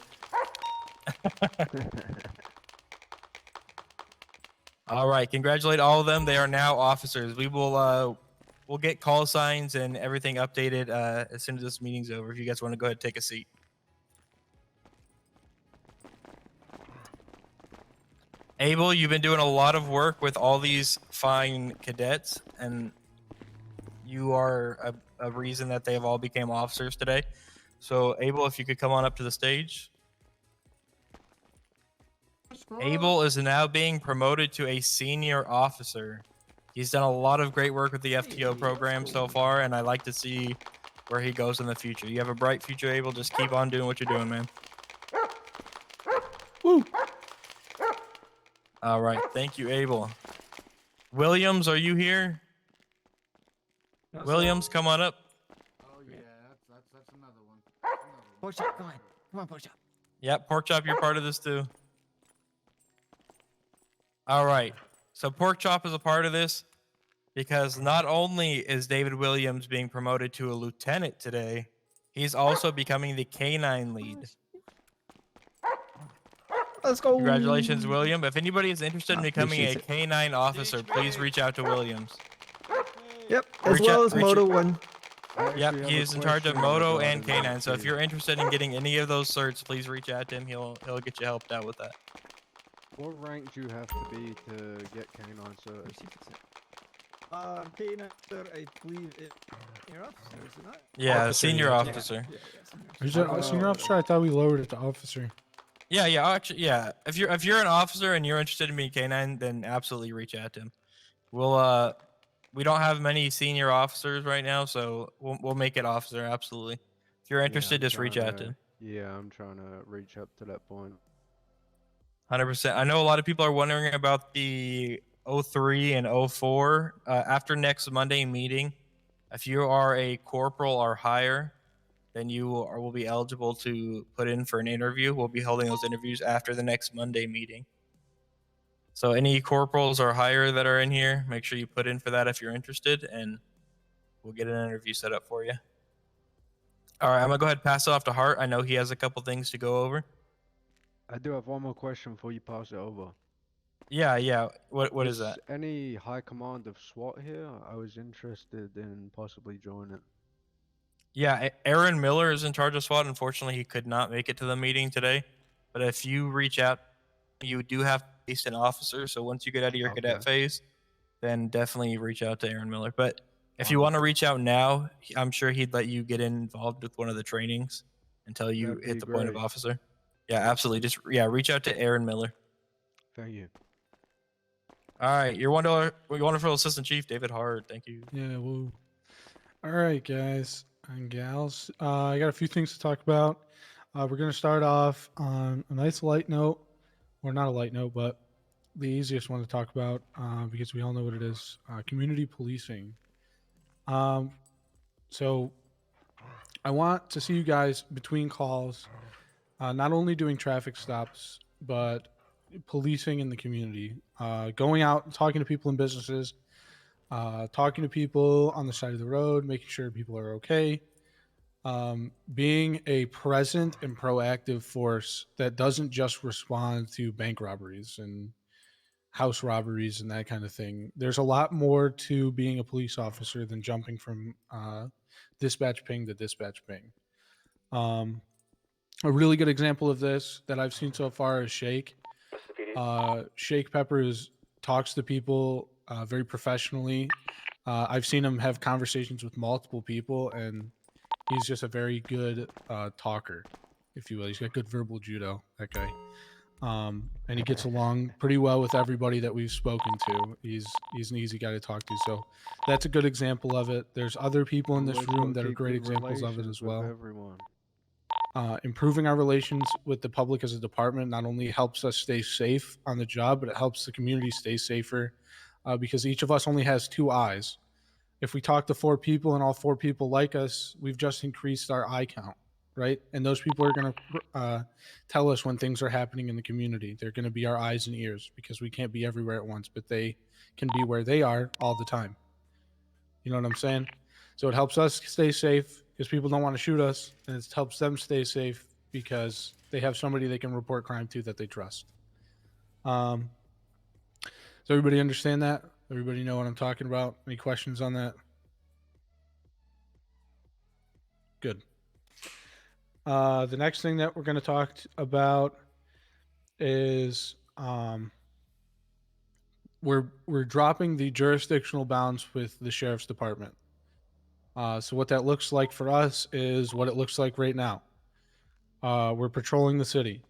S13: All right, congratulate all of them. They are now officers. We will we'll get call signs and everything updated as soon as this meeting's over. If you guys want to go ahead and take a seat. Abel, you've been doing a lot of work with all these fine cadets, and you are a reason that they have all became officers today. So, Abel, if you could come on up to the stage. Abel is now being promoted to a senior officer. He's done a lot of great work with the FTO program so far, and I like to see where he goes in the future. You have a bright future, Abel. Just keep on doing what you're doing, man. Woo! All right. Thank you, Abel. Williams, are you here? Williams, come on up.
S14: Oh yeah, that's another one.
S11: Pork chop, come on. Come on, pork chop.
S13: Yep, Pork Chop, you're part of this too. All right. So Pork Chop is a part of this because not only is David Williams being promoted to a lieutenant today, he's also becoming the K9 lead.
S11: Let's go.
S13: Congratulations, William. If anybody is interested in becoming a
S11: appreciate
S13: K9 officer, please reach out to Williams.
S11: Yep, as well as Moto 1.
S13: Yep, he is in charge of Moto and K9. So if you're interested in getting any of those certs, please reach out to him. He'll get you helped out with that.
S15: What rank do you have to be to get K9 certs?
S11: K9, sir, I believe it. Senior officer, is it not?
S13: Yeah,
S11: Officer,
S13: senior
S11: yeah.
S13: officer.
S5: Is it senior officer? I thought we lowered it to officer.
S13: Yeah, actually, yeah. If you're an officer and you're interested in being K9, then absolutely reach out to him. We don't have many senior officers right now, so we'll make it officer, absolutely. If you're interested, just reach out to him.
S15: Yeah, I'm trying to reach up to that point.
S13: 100%. I know a lot of people are wondering about the 03 and 04. After next Monday meeting, if you are a corporal or higher, then you will be eligible to put in for an interview. We'll be holding those interviews after the next Monday meeting. So any corporals or higher that are in here, make sure you put in for that if you're interested, and we'll get an interview set up for you. All right, I'm going to go ahead and pass it off to Hart. I know he has a couple things to go over.
S15: I do have one more question before you pass it over.
S13: Yeah. What is that?
S15: Any high command of SWAT here? I was interested in possibly joining.
S13: Yeah, Aaron Miller is in charge of SWAT. Unfortunately, he could not make it to the meeting today. But if you reach out you do have to face an officer. So once you get out of your cadet phase, then definitely reach out to Aaron Miller. But if you want to reach out now, I'm sure he'd let you get involved with one of the trainings until you
S15: That'd
S13: hit
S15: be
S13: the point of
S15: great.
S13: officer. Yeah, absolutely. Just reach out to Aaron Miller.
S15: Thank you.
S13: All right, your wonderful assistant chief, David Hard. Thank you.
S16: Yeah, woo. All right, guys and gals. I got a few things to talk about. We're going to start off on a nice light note, or not a light note, but the easiest one to talk about because we all know what it is, community policing. So I want to see you guys between calls, not only doing traffic stops, but policing in the community, going out and talking to people in businesses, talking to people on the side of the road, making sure people are okay, being a present and proactive force that doesn't just respond to bank robberies and house robberies and that kind of thing. There's a lot more to being a police officer than jumping from dispatch ping to dispatch ping. A really good example of this that I've seen so far is Shake. Shake Peppers talks to people very professionally. I've seen him have conversations with multiple people, and he's just a very good talker, if you will. He's got good verbal judo, that guy. And he gets along pretty well with everybody that we've spoken to. He's an easy guy to talk to. So that's a good example of it. There's other people in this
S15: Always
S16: room
S15: gotta
S16: that are
S15: keep
S16: great
S15: good
S16: examples of it
S15: relations
S16: as
S15: with
S16: well.
S15: everyone.
S16: Improving our relations with the public as a department not only helps us stay safe on the job, but it helps the community stay safer because each of us only has two eyes. If we talk to 4 people and all 4 people like us, we've just increased our eye count, right? And those people are going to tell us when things are happening in the community. They're going to be our eyes and ears because we can't be everywhere at once, but they can be where they are all the time. You know what I'm saying? So it helps us stay safe because people don't want to shoot us, and it helps them stay safe because they have somebody they can report crime to that they trust. Does everybody understand that? Everybody know what I'm talking about? Any questions on that? Good. The next thing that we're going to talk about is we're dropping the jurisdictional bounds with the sheriff's department. So what that looks like for us is what it looks like right now. We're patrolling the city.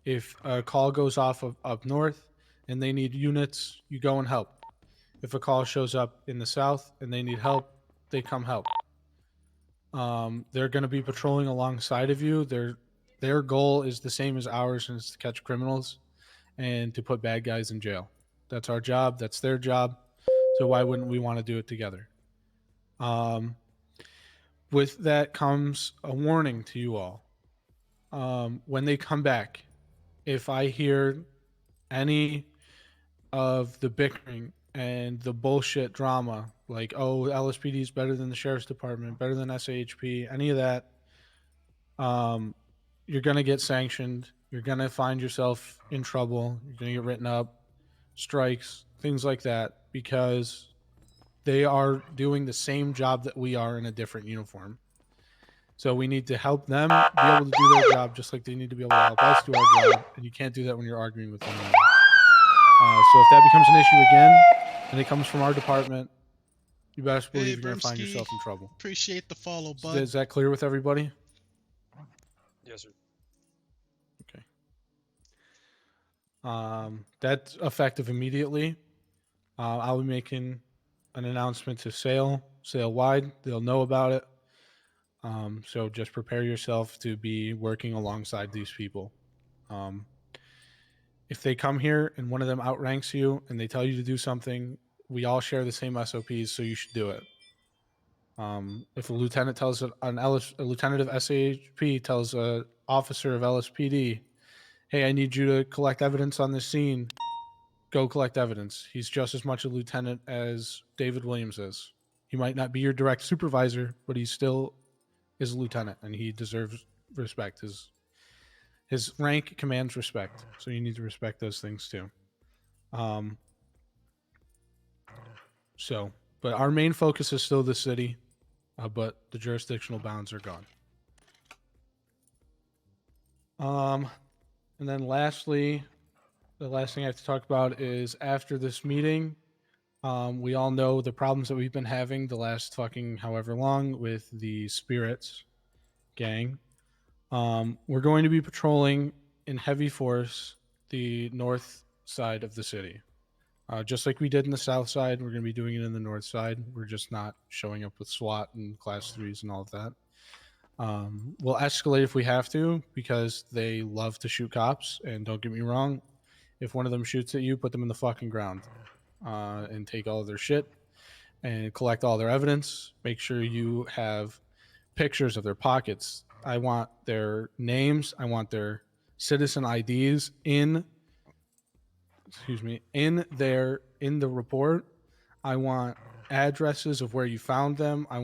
S16: If a call goes off of up north and they need units, you go and help. If a call shows up in the south and they need help, they come help. They're going to be patrolling alongside of you. Their goal is the same as ours, and it's to catch criminals and to put bad guys in jail. That's our job. That's their job. So why wouldn't we want to do it together? With that comes a warning to you all. When they come back, if I hear any of the bickering and the bullshit drama, like, oh, LSPD is better than the sheriff's department, better than SAHP, any of that, you're going to get sanctioned. You're going to find yourself in trouble. You're going to get written up, strikes, things like that, because they are doing the same job that we are in a different uniform. So we need to help them be able to do their job just like they need to be able to help us do our job. And you can't do that when you're arguing with one another. So if that becomes an issue again, and it comes from our department, you best believe you're going to find
S1: Brimsky,
S16: yourself in trouble.
S1: Appreciate the follow,
S16: So
S1: bud.
S16: is that clear with everybody?
S9: Yes, sir.
S16: Okay. That's effective immediately. I'll be making an announcement to sale wide. They'll know about it. So just prepare yourself to be working alongside these people. If they come here and one of them outranks you and they tell you to do something, we all share the same SOPs, so you should do it. If a lieutenant tells a lieutenant of SAHP tells an officer of LSPD, hey, I need you to collect evidence on this scene, go collect evidence. He's just as much a lieutenant as David Williams is. He might not be your direct supervisor, but he still is a lieutenant, and he deserves respect. His rank commands respect, so you need to respect those things too. But our main focus is still the city, but the jurisdictional bounds are gone. And then lastly, the last thing I have to talk about is after this meeting, we all know the problems that we've been having the last fucking however long with the Spirits gang. We're going to be patrolling in heavy force the north side of the city. Just like we did in the south side, we're going to be doing it in the north side. We're just not showing up with SWAT and class 3s and all of that. We'll escalate if we have to because they love to shoot cops. And don't get me wrong, if one of them shoots at you, put them in the fucking ground and take all of their shit and collect all their evidence. Make sure you have pictures of their pockets. I want their names. I want their citizen IDs in the report. I want addresses of where you found them. I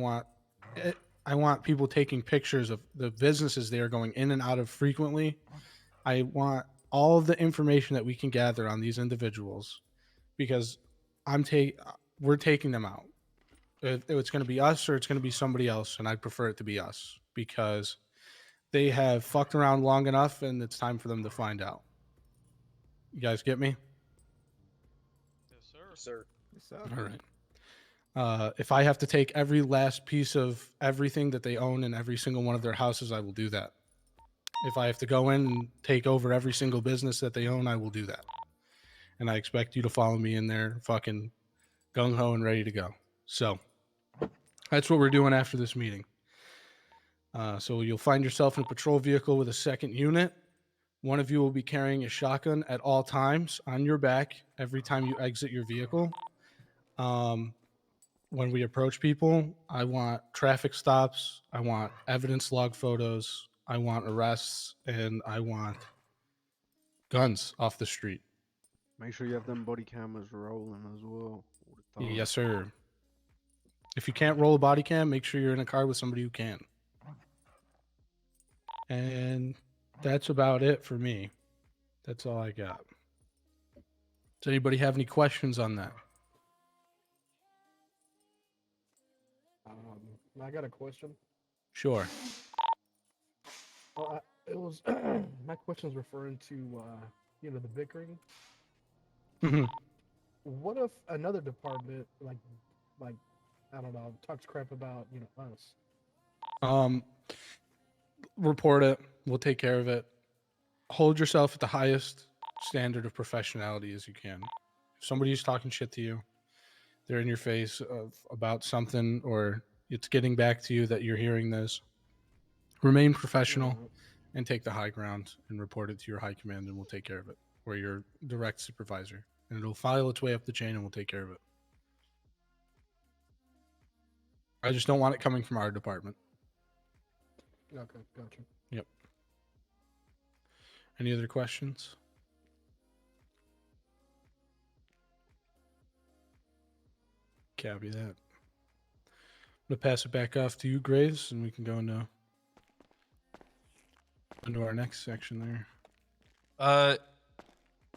S16: want people taking pictures of the businesses they are going in and out of frequently. I want all of the information that we can gather on these individuals because we're taking them out. It's going to be us or it's going to be somebody else, and I'd prefer it to be us because they have fucked around long enough, and it's time for them to find out. You guys get me?
S8: Yes, sir.
S9: Sir.
S5: Yes, sir.
S16: All right. If I have to take every last piece of everything that they own in every single one of their houses, I will do that. If I have to go in and take over every single business that they own, I will do that. And I expect you to follow me in there fucking gung-ho and ready to go. So that's what we're doing after this meeting. So you'll find yourself in a patrol vehicle with a second unit. One of you will be carrying a shotgun at all times on your back every time you exit your vehicle. When we approach people, I want traffic stops, I want evidence log photos, I want arrests, and I want guns off the street.
S15: Make sure you have them body cameras rolling as well. all the time.
S16: Yes, sir. If you can't roll a body cam, make sure you're in a car with somebody who can. And that's about it for me. That's all I got. Does anybody have any questions on that?
S5: I got a question.
S16: Sure.
S5: Well, it was my question was referring to the bickering.
S16: Mhm.
S5: What if another department like I don't know talks crap about us?
S16: Report it. We'll take care of it. Hold yourself at the highest standard of professionality as you can. If somebody's talking shit to you, they're in your face about something, or it's getting back to you that you're hearing this, remain professional and take the high ground and report it to your high command, and we'll take care of it, or your direct supervisor. And it'll file its way up the chain, and we'll take care of it. I just don't want it coming from our department.
S5: Okay, gotcha.
S16: Yep. Any other questions? Copy that. I'm gonna pass it back off to you, Graves, and we can go into our next section there.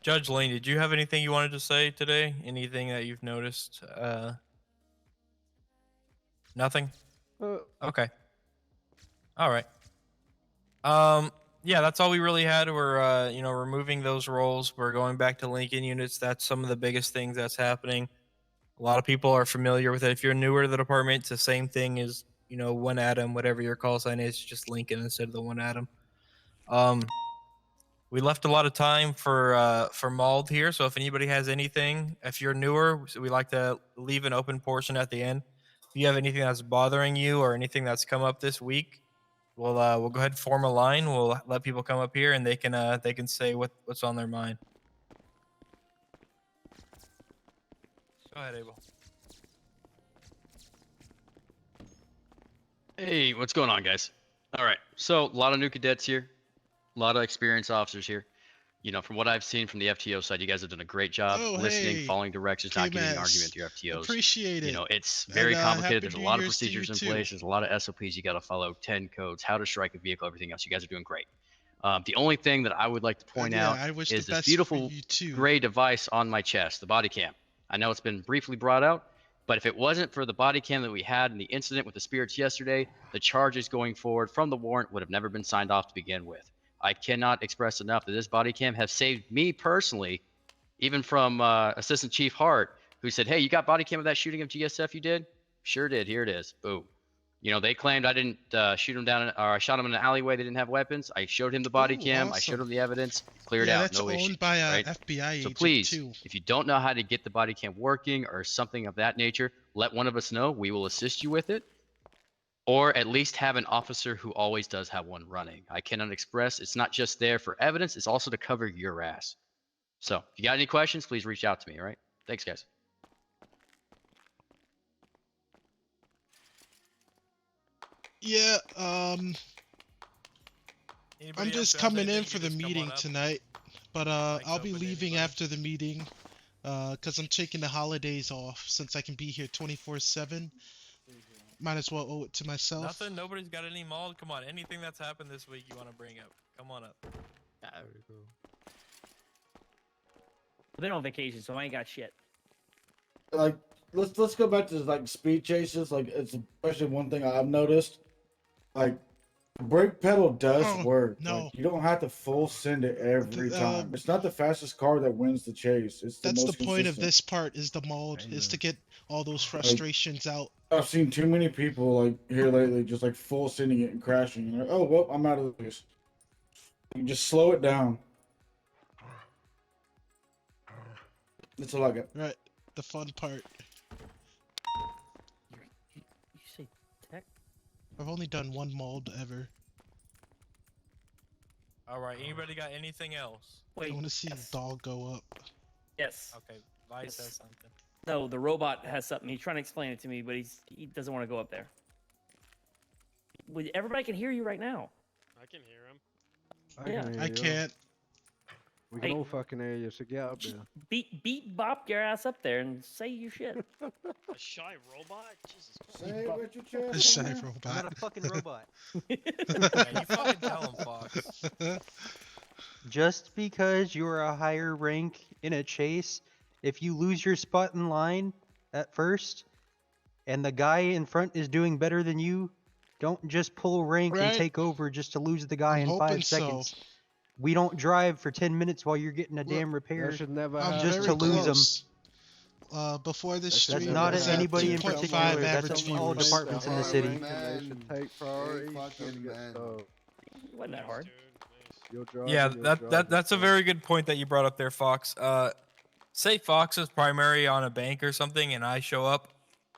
S13: Judge Lane, did you have anything you wanted to say today? Anything that you've noticed? Nothing? Okay. All right. Yeah, that's all we really had. We're removing those roles. We're going back to Lincoln units. That's some of the biggest things that's happening. A lot of people are familiar with it. If you're newer to the department, it's the same thing as, one Adam, whatever your call sign is, just Lincoln instead of the one Adam. We left a lot of time for Mauled here, so if anybody has anything, if you're newer, we like to leave an open portion at the end. If you have anything that's bothering you or anything that's come up this week, we'll go ahead and form a line. We'll let people come up here and they can say what's on their mind. Go ahead, Abel.
S7: Hey, what's going on, guys? All right, so a lot of new cadets here, a lot of experienced officers here. From what I've seen from the FTO side, you guys have done a great job listening, following directions, not getting an argument with your FTOs.
S1: Appreciate it.
S7: It's very complicated.
S1: Happy
S7: There's a
S1: New
S7: lot of
S1: Year's to you
S7: procedures in
S1: too.
S7: place. There's a lot of SOPs you got to follow, 10 codes, how to strike a vehicle, everything else. You guys are doing great. The only thing that I would like to point out is this beautiful gray device on my chest, the body cam. I know it's been briefly brought out, but if it wasn't for the body cam that we had in the incident with the Spirits yesterday, the charges going forward from the warrant would have never been signed off to begin with. I cannot express enough that this body cam has saved me personally, even from Assistant Chief Hart, who said, "Hey, you got body cam of that shooting of GSF you did?" Sure did. Here it is. Boom. You know, they claimed I didn't shoot him down, or I shot him in an alleyway. They didn't have weapons. I showed him the body cam. I showed
S1: Awesome.
S7: him the evidence. Cleared
S1: Yeah,
S7: out.
S1: that's
S7: No issue.
S1: owned by a
S7: Right?
S1: FBI
S7: So
S1: agent
S7: please,
S1: too.
S7: if you don't know how to get the body cam working or something of that nature, let one of us know. We will assist you with it. Or at least have an officer who always does have one running. I cannot express. It's not just there for evidence. It's also to cover your ass. So if you got any questions, please reach out to me. All right. Thanks, guys.
S1: Yeah,
S13: Anybody
S1: I'm
S13: else
S1: just
S13: who has
S1: coming
S13: anything,
S1: in
S13: you
S1: for
S13: can
S1: the
S13: just come on
S1: meeting
S13: up.
S1: tonight, but I'll be
S13: open to
S1: leaving
S13: anybody.
S1: after the meeting, cause I'm taking the holidays off since I can be here 24/7. Might as well owe it to myself.
S13: Nothing. Nobody's got any mauled. Come on. Anything that's happened this week you want to bring up? Come on up.
S10: They've been on vacation, so I ain't got shit.
S14: Like, let's go back to like speed chases. Like, it's especially one thing I've noticed. Like, the brake pedal does work.
S1: no.
S14: Like, you don't have to full send it every time. It's not the fastest car that wins the chase. It's the
S1: That's
S14: most
S1: the point of
S14: consistent.
S1: this part is the mold, is to get all those frustrations out.
S14: I've seen too many people like here lately just like full sending it and crashing. You're like, oh well, I'm out of this. You just slow it down. That's all I got.
S1: Right, the fun part.
S10: You say tech?
S1: I've only done one mold ever.
S13: All right. Anybody got anything else?
S1: I want to see the dog go up.
S10: Yes.
S13: Okay. Vice says something.
S10: No, the robot has something. He's trying to explain it to me, but he doesn't want to go up there. Everybody can hear you right now.
S8: I can hear him.
S1: I can't.
S15: We can all fucking hear you, so get up there.
S10: Beat bop your ass up there and say your shit.
S8: A shy robot? Jesus Christ.
S14: Say it with your chest.
S1: A shy
S11: I'm
S1: robot.
S11: not a fucking robot.
S13: Yeah, you fucking tell him, Fox.
S11: Just because you're a higher rank in a chase, if you lose your spot in line at first, and the guy in front is doing better than you, don't just pull rank and take over just to lose the guy in 5 seconds. We don't drive for 10 minutes while you're getting a damn repair
S15: That should never
S1: I'm
S15: happen.
S11: just to lose them.
S1: Before this
S11: That's
S1: stream,
S11: not
S1: it was
S11: at
S1: at
S11: anybody in
S1: 2.5
S11: particular.
S1: average
S11: That's all
S1: viewers.
S11: departments in the city.
S15: They should take priority.
S14: Fucking man.
S10: Wasn't that hard?
S13: Yeah, that's a very good point that you brought up there, Fox. Say Fox is primary on a bank or something, and I show up.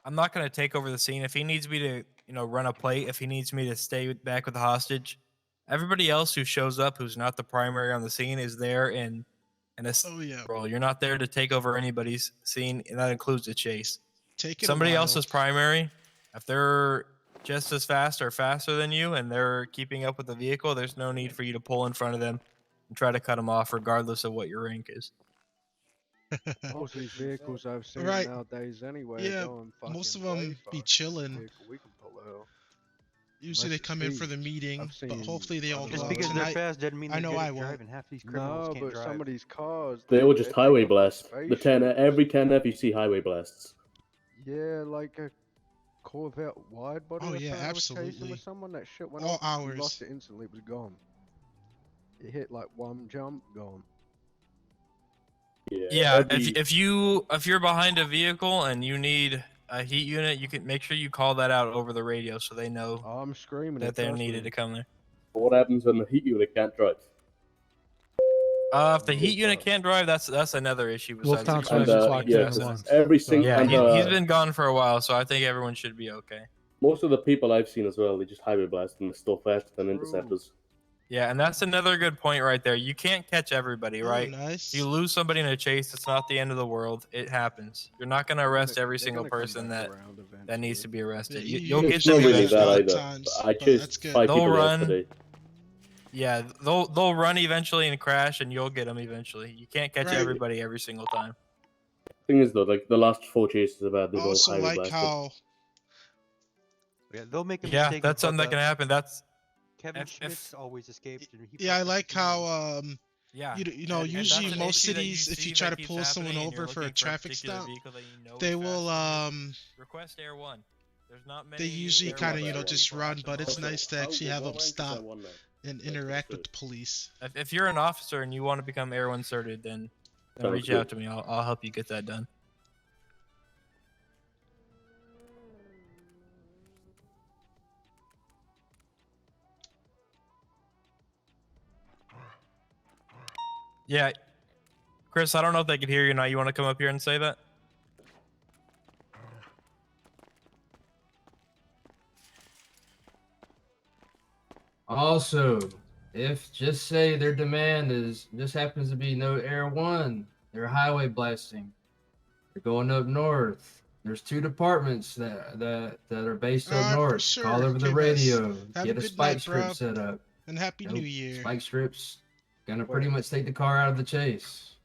S13: I'm not gonna take over the scene. If he needs me to, run a plate, if he needs me to stay back with the hostage, everybody else who shows up who's not the primary on the scene is there in a role. You're not there to take over anybody's scene, and that includes the chase. Somebody else's primary, if they're just as fast or faster than you and they're keeping up with the vehicle, there's no need for you to pull in front of them and try to cut them off regardless of what your rank is.
S15: Most of these vehicles I've seen nowadays anyway, going fucking
S1: most of them be chilling.
S15: We can pull out.
S1: Usually they come in for the meeting, but hopefully they all go
S11: Just
S1: out
S11: because
S1: tonight.
S11: they're fast doesn't mean
S1: I
S11: they're
S1: know
S11: good
S1: I
S11: at
S1: won't.
S11: driving. Half these criminals
S15: No,
S11: can't
S15: but
S11: drive.
S15: some of these cars.
S17: They all just
S15: take
S17: highway
S15: up
S17: blast.
S15: space.
S17: The 10 every 10F you see highway blasts.
S15: Yeah, like a Corvette wide body.
S1: Oh,
S15: I
S1: yeah,
S15: found I was chasing
S1: absolutely.
S15: with someone that shit went
S1: All
S15: off.
S1: hours.
S15: You lost it instantly. It was gone. It hit like one jump, gone.
S13: Yeah, if you're behind a vehicle and you need a heat unit, you can make sure you call that out over the radio so they know
S15: I'm screaming
S13: that
S15: it,
S13: they're
S15: trust
S13: needed
S15: me.
S13: to come there.
S17: What happens when the heat unit can't drive?
S13: If the heat unit can't drive, that's another issue. Besides the
S17: And, every single
S13: he's been gone for a while, so I think everyone should be okay.
S17: most of the people I've seen as well, they just highway blast and they're still faster than interceptors.
S13: Yeah, and that's another good point right there. You can't catch everybody, right?
S1: Nice.
S13: If you lose somebody in a chase, it's not the end of the world. It happens. You're not going to arrest every single person that needs to be arrested. You'll get
S17: It's
S13: them
S17: not really
S13: eventually.
S17: that either. I chased 5
S13: They'll
S17: people
S13: run.
S17: yesterday.
S13: Yeah, they'll run eventually and crash, and you'll get them eventually. You can't catch
S1: Right.
S13: everybody every single time.
S17: Thing is though, like the last 4 chases I've had, they've all
S1: Also,
S17: highway
S1: like
S17: blasted.
S1: how
S11: Yeah, they'll make a
S13: Yeah,
S11: mistake.
S13: that's something that
S11: fuck
S13: can
S11: up.
S13: happen. That's
S11: Kevin
S13: if-
S11: Schmidt's always escaped. And he
S1: yeah, I
S11: fucking-
S1: like how
S13: Yeah,
S1: you know
S13: and
S1: usually
S13: that's
S1: in
S13: an
S1: most
S13: issue that you
S1: cities if
S13: see
S1: you try
S13: that
S1: to
S13: keeps
S1: pull someone
S13: happening and you're
S1: over for a
S13: looking for a
S1: traffic
S13: particular
S1: stop,
S13: vehicle that you know is
S1: they will
S13: request Air 1. There's not many.
S1: they usually
S13: Air
S1: kind of
S13: 1
S1: just
S13: people at
S1: run,
S13: the
S1: but it's
S13: moment.
S1: nice to actually have them stop. and interact with the police.
S13: If you're an officer and you want to become Air 1 certed, then reach out to me. I'll help you get that done. Yeah, Chris, I don't know if they can hear you now. You want to come up here and say that?
S18: Also, if just say their demand is just happens to be no Air 1, they're highway blasting. They're going up north. There's 2 departments that are based up north.
S1: For sure.
S18: Call over the
S1: Okay,
S18: radio.
S1: have
S18: Get
S1: a
S18: a
S1: good
S18: spike
S1: night,
S18: strip
S1: bro.
S18: set up.
S1: And Happy New Year.
S18: Spike strips gonna pretty much take the car out of the chase.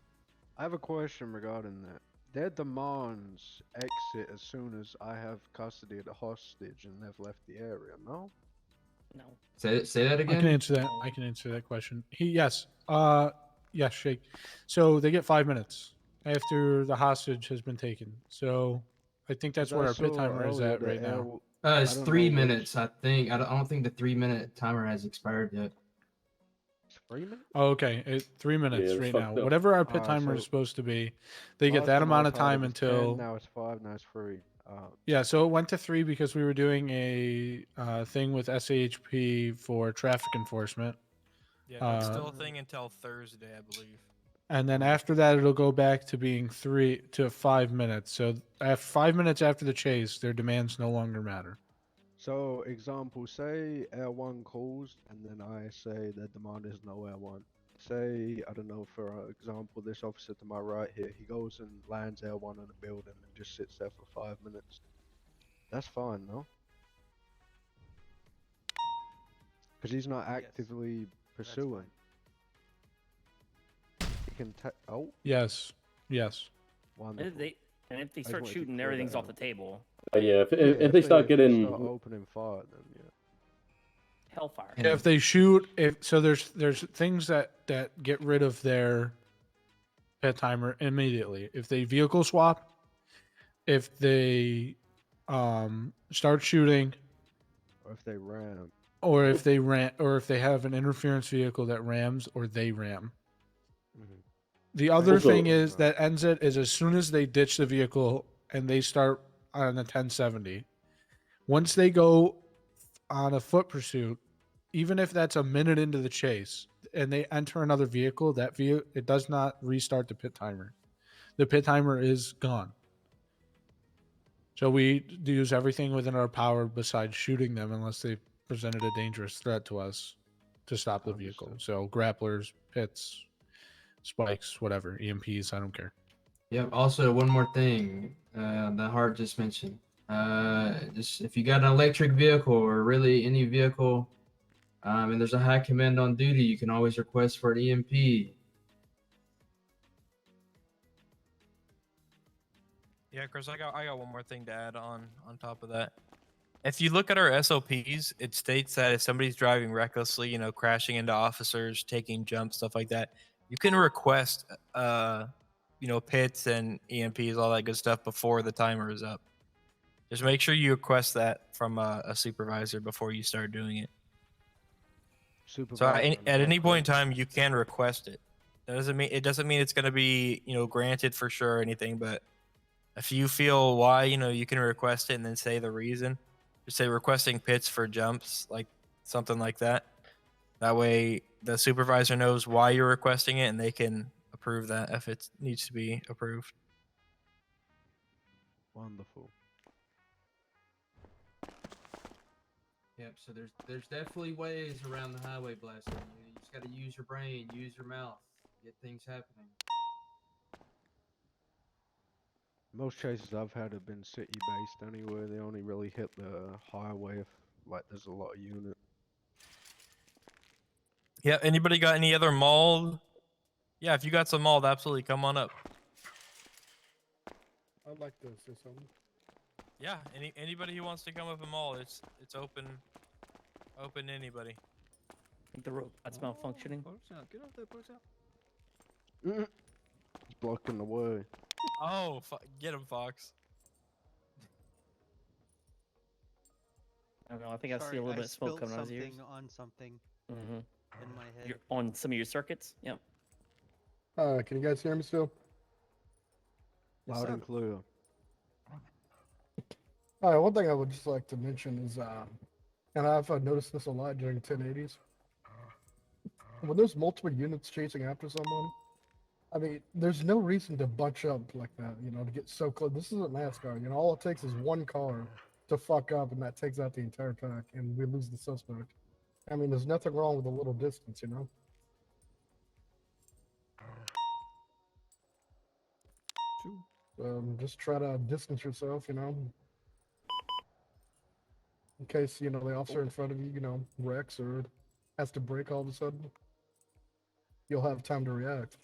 S15: I have a question regarding that. Their demands exit as soon as I have custody of the hostage and they've left the area, no?
S10: No.
S18: Say that again.
S16: I can answer that. I can answer that question. Yes, Shake. So they get 5 minutes after the hostage has been taken. So I think that's where our pit timer is at right now.
S18: It's 3 minutes, I think. I don't think the 3-minute timer has expired yet.
S15: 3 minutes?
S16: Oh, okay, 3 minutes
S17: Yeah,
S16: right
S17: it's
S16: now.
S17: fucked up.
S16: Whatever our pit
S15: Alright,
S16: timer
S15: so
S16: is supposed to be, they get
S15: last
S16: that
S15: time
S16: amount
S15: I
S16: of
S15: was had, it
S16: time
S15: was
S16: until.
S15: 10, now it's 5, now it's 3.
S16: Yeah, so it went to 3 because we were doing a thing with SAHP for traffic enforcement.
S13: Yeah, that's still a thing until Thursday, I believe.
S16: And then after that, it'll go back to being 3 to 5 minutes. So 5 minutes after the chase, their demands no longer matter.
S15: So, example, say Air 1 calls, and then I say the demand is no Air 1. Say, I don't know, for example, this officer to my right here, he goes and lands Air 1 on a building and just sits there for 5 minutes. That's fine, no? Because he's not actively pursuing. He can oh?
S16: Yes.
S15: Wonderful.
S10: And if they start shooting, everything's off the table.
S17: Yeah, if they start getting
S15: opening fire, then yeah.
S10: Hellfire.
S16: Yeah, if they shoot, there's things that get rid of their pit timer immediately. If they vehicle swap, if they start shooting,
S15: or if they ram,
S16: or if they have an interference vehicle that rams or they ram.
S15: Mm-hmm.
S16: The other thing is that ends it is as soon as they ditch the vehicle and they start on a 1070. Once they go on a foot pursuit, even if that's a minute into the chase and they enter another vehicle, it does not restart the pit timer. The pit timer is gone. So we use everything within our power besides shooting them unless they presented a dangerous threat to us to stop the vehicle. So grapplers, pits, spikes, whatever, EMPs, I don't care.
S18: Yep. Also, one more thing that Hart just mentioned. Just if you got an electric vehicle or really any vehicle, and there's a high command on duty, you can always request for an EMP.
S13: Yeah, Chris, I got one more thing to add on top of that. If you look at our SOPs, it states that if somebody's driving recklessly, crashing into officers, taking jumps, stuff like that, you can request, pits and EMPs, all that good stuff before the timer is up. Just make sure you request that from a supervisor before you start doing it. So at any point in time, you can request it. It doesn't mean it's going to be, granted for sure or anything, but if you feel why, you can request it and then say the reason. Just say requesting pits for jumps, like something like that. That way the supervisor knows why you're requesting it and they can approve that if it needs to be approved.
S15: Wonderful.
S18: Yep, so there's definitely ways around the highway blasting. You just got to use your brain, use your mouth, get things happening.
S15: Most chases I've had have been city-based anyway. They only really hit the highway if, there's a lot of unit.
S13: Yeah, anybody got any other mauled? Yeah, if you got some mauled, absolutely come on up.
S5: I'd like to say something.
S13: Yeah, anybody who wants to come up and maul, it's open to anybody.
S10: I think the robot's malfunctioning.
S9: Get up there, push out.
S15: It's blocking the way.
S13: Oh, get him, Fox.
S10: I don't know. I think I see a little bit of smoke coming out of his ears.
S11: On something.
S10: Mm-hmm.
S11: In my head.
S10: You're on some of your circuits. Yep.
S5: Can you guys hear me still?
S15: Loud and clear.
S5: All right, one thing I would just like to mention is, and I've noticed this a lot during 1080s. When there's multiple units chasing after someone, I mean, there's no reason to bunch up like that, you know, to get so close. This isn't NASCAR, you know, all it takes is one car to fuck up, and that takes out the entire pack, and we lose the suspect. I mean, there's nothing wrong with a little distance, you know? Just try to distance yourself, you know, in case, you know, the officer in front of you, you know, wrecks or has to brake all of a sudden. You'll have time to react.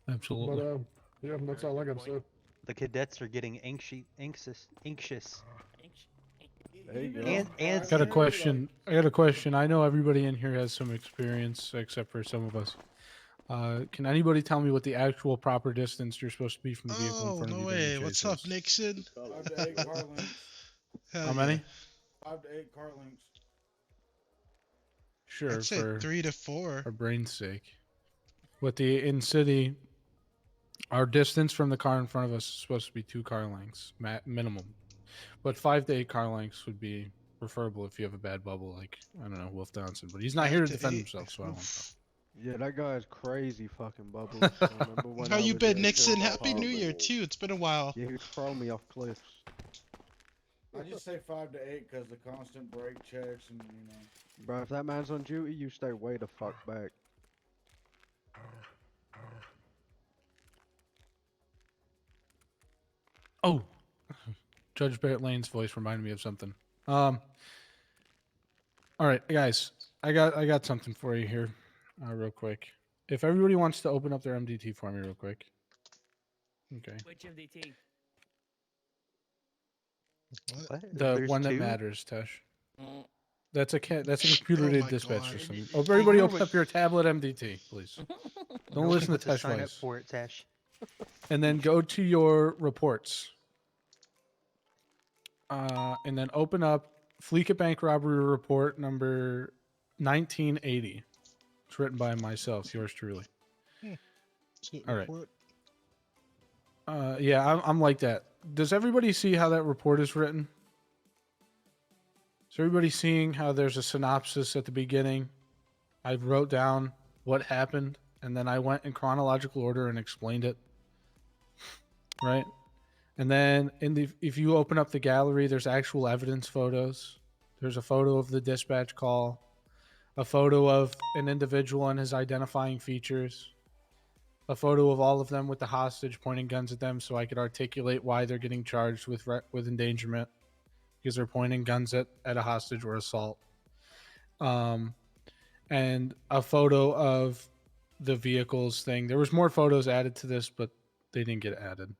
S16: Absolutely.
S5: But, yeah, that's all I got to say.
S11: The cadets are getting anxious.
S15: There you go.
S11: And
S16: I got a question. I know everybody in here has some experience, except for some of us. Can anybody tell me what the actual proper distance you're supposed to be from the vehicle in front of you?
S1: No way. What's up, Nixon?
S14: 5 to 8 car lengths.
S16: How many?
S14: 5 to 8 car lengths.
S16: Sure,
S1: I'd say
S16: for
S1: 3 to 4.
S16: For brain's sake. With the in city, our distance from the car in front of us is supposed to be 2 car lengths minimum, but 5 to 8 car lengths would be preferable if you have a bad bubble, like I don't know, Wolf Johnson. But he's not here to defend himself, so I don't know.
S15: Yeah, that guy has crazy fucking bubbles. I remember when
S1: How
S15: I
S1: you
S15: was
S1: been,
S15: getting
S1: Nixon?
S15: killed by
S1: Happy New
S15: Harvard.
S1: Year too. It's been a while.
S15: Yeah, he'd throw me off cliffs.
S14: I just say 5 to 8 because the constant brake checks and, you know.
S15: Bro, if that man's on duty, you stay way the fuck back.
S16: Oh, Judge Barrett Lane's voice reminded me of something. All right, guys, I got something for you here, real quick. If everybody wants to open up their MDT for me, real quick. Okay.
S10: Which MDT?
S16: The
S11: There's
S16: one that
S11: 2?
S16: matters, Tesh.
S10: Mm.
S16: That's a computer-aided dispatch
S1: God.
S16: system. Oh, everybody open up your tablet MDT, please. Don't listen to Tesh
S11: sign up
S16: voice.
S11: for it, Tash.
S16: And then go to your reports. And then open up Fleet Bank Robbery Report number 1980. It's written by myself, yours truly. All right. Yeah, I'm like that. Does everybody see how that report is written? Is everybody seeing how there's a synopsis at the beginning? I wrote down what happened, and then I went in chronological order and explained it. Right? And then if you open up the gallery, there's actual evidence photos. There's a photo of the dispatch call, a photo of an individual and his identifying features, a photo of all of them with the hostage pointing guns at them so I could articulate why they're getting charged with endangerment, because they're pointing guns at a hostage or assault. And a photo of the vehicles thing. There was more photos added to this, but they didn't get added.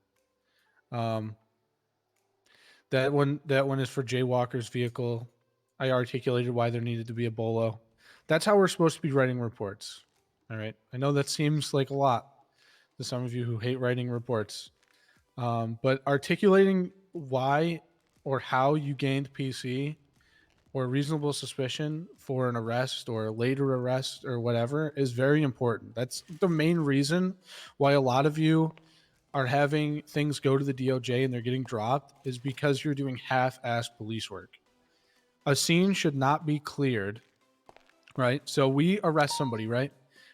S16: That one is for Jaywalker's vehicle. I articulated why there needed to be a bolo. That's how we're supposed to be writing reports. All right. I know that seems like a lot to some of you who hate writing reports. But articulating why or how you gained PC or reasonable suspicion for an arrest or a later arrest or whatever is very important. That's the main reason why a lot of you are having things go to the DOJ and they're getting dropped, is because you're doing half-assed police work. A scene should not be cleared, right? So we arrest somebody, right?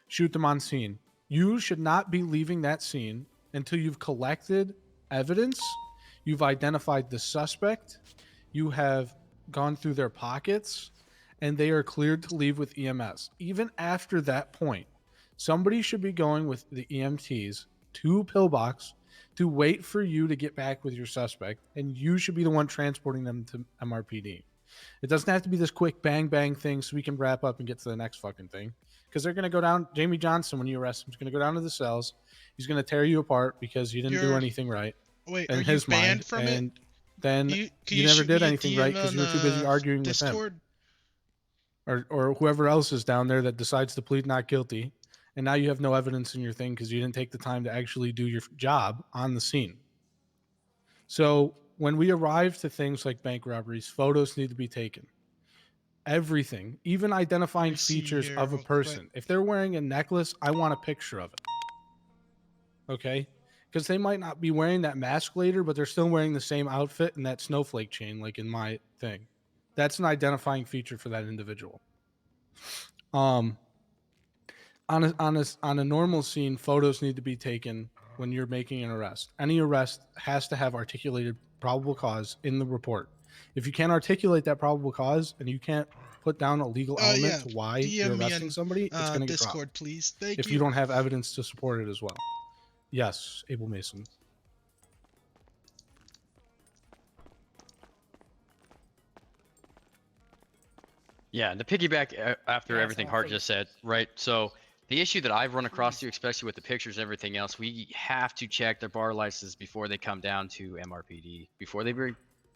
S16: Shoot them on scene. You should not be leaving that scene until you've collected evidence, you've identified the suspect, you have gone through their pockets, and they are cleared to leave with EMS. Even after that point, somebody should be going with the EMTs to Pillbox to wait for you to get back with your suspect, and you should be the one transporting them to MRPD. It doesn't have to be this quick bang bang thing so we can wrap up and get to the next fucking thing, because they're going to go down. Jamie Johnson, when you arrest him, is going to go down to the cells. He's going to tear you apart because you didn't do anything right.
S1: Wait,
S16: in
S1: are
S16: his
S1: you banned
S16: mind,
S1: from
S16: and
S1: it?
S16: then
S1: Can
S16: you
S1: you
S16: never
S1: shoot
S16: did
S1: me a
S16: anything right because you were too busy
S1: on,
S16: arguing
S1: Discord?
S16: with him, or whoever else is down there that decides to plead not guilty, and now you have no evidence in your thing because you didn't take the time to actually do your job on the scene. So when we arrive to things like bank robberies, photos need to be taken. Everything, even identifying features of a person. If they're wearing a necklace, I want a picture of it. Okay? Because they might not be wearing that mask later, but they're still wearing the same outfit and that snowflake chain, like in my thing. That's an identifying feature for that individual. On a normal scene, photos need to be taken when you're making an arrest. Any arrest has to have articulated probable cause in the report. If you can't articulate that probable cause and you can't put down a legal element to why you're arresting somebody, it's going to get
S1: Discord,
S16: dropped.
S1: please. Thank
S16: if you don't have evidence to support it as well. Yes, Abel Mason.
S7: Yeah, and to piggyback after everything Hart just said, right? So the issue that I've run across, especially with the pictures and everything else, we have to check their bar license before they come down to MRPD, before they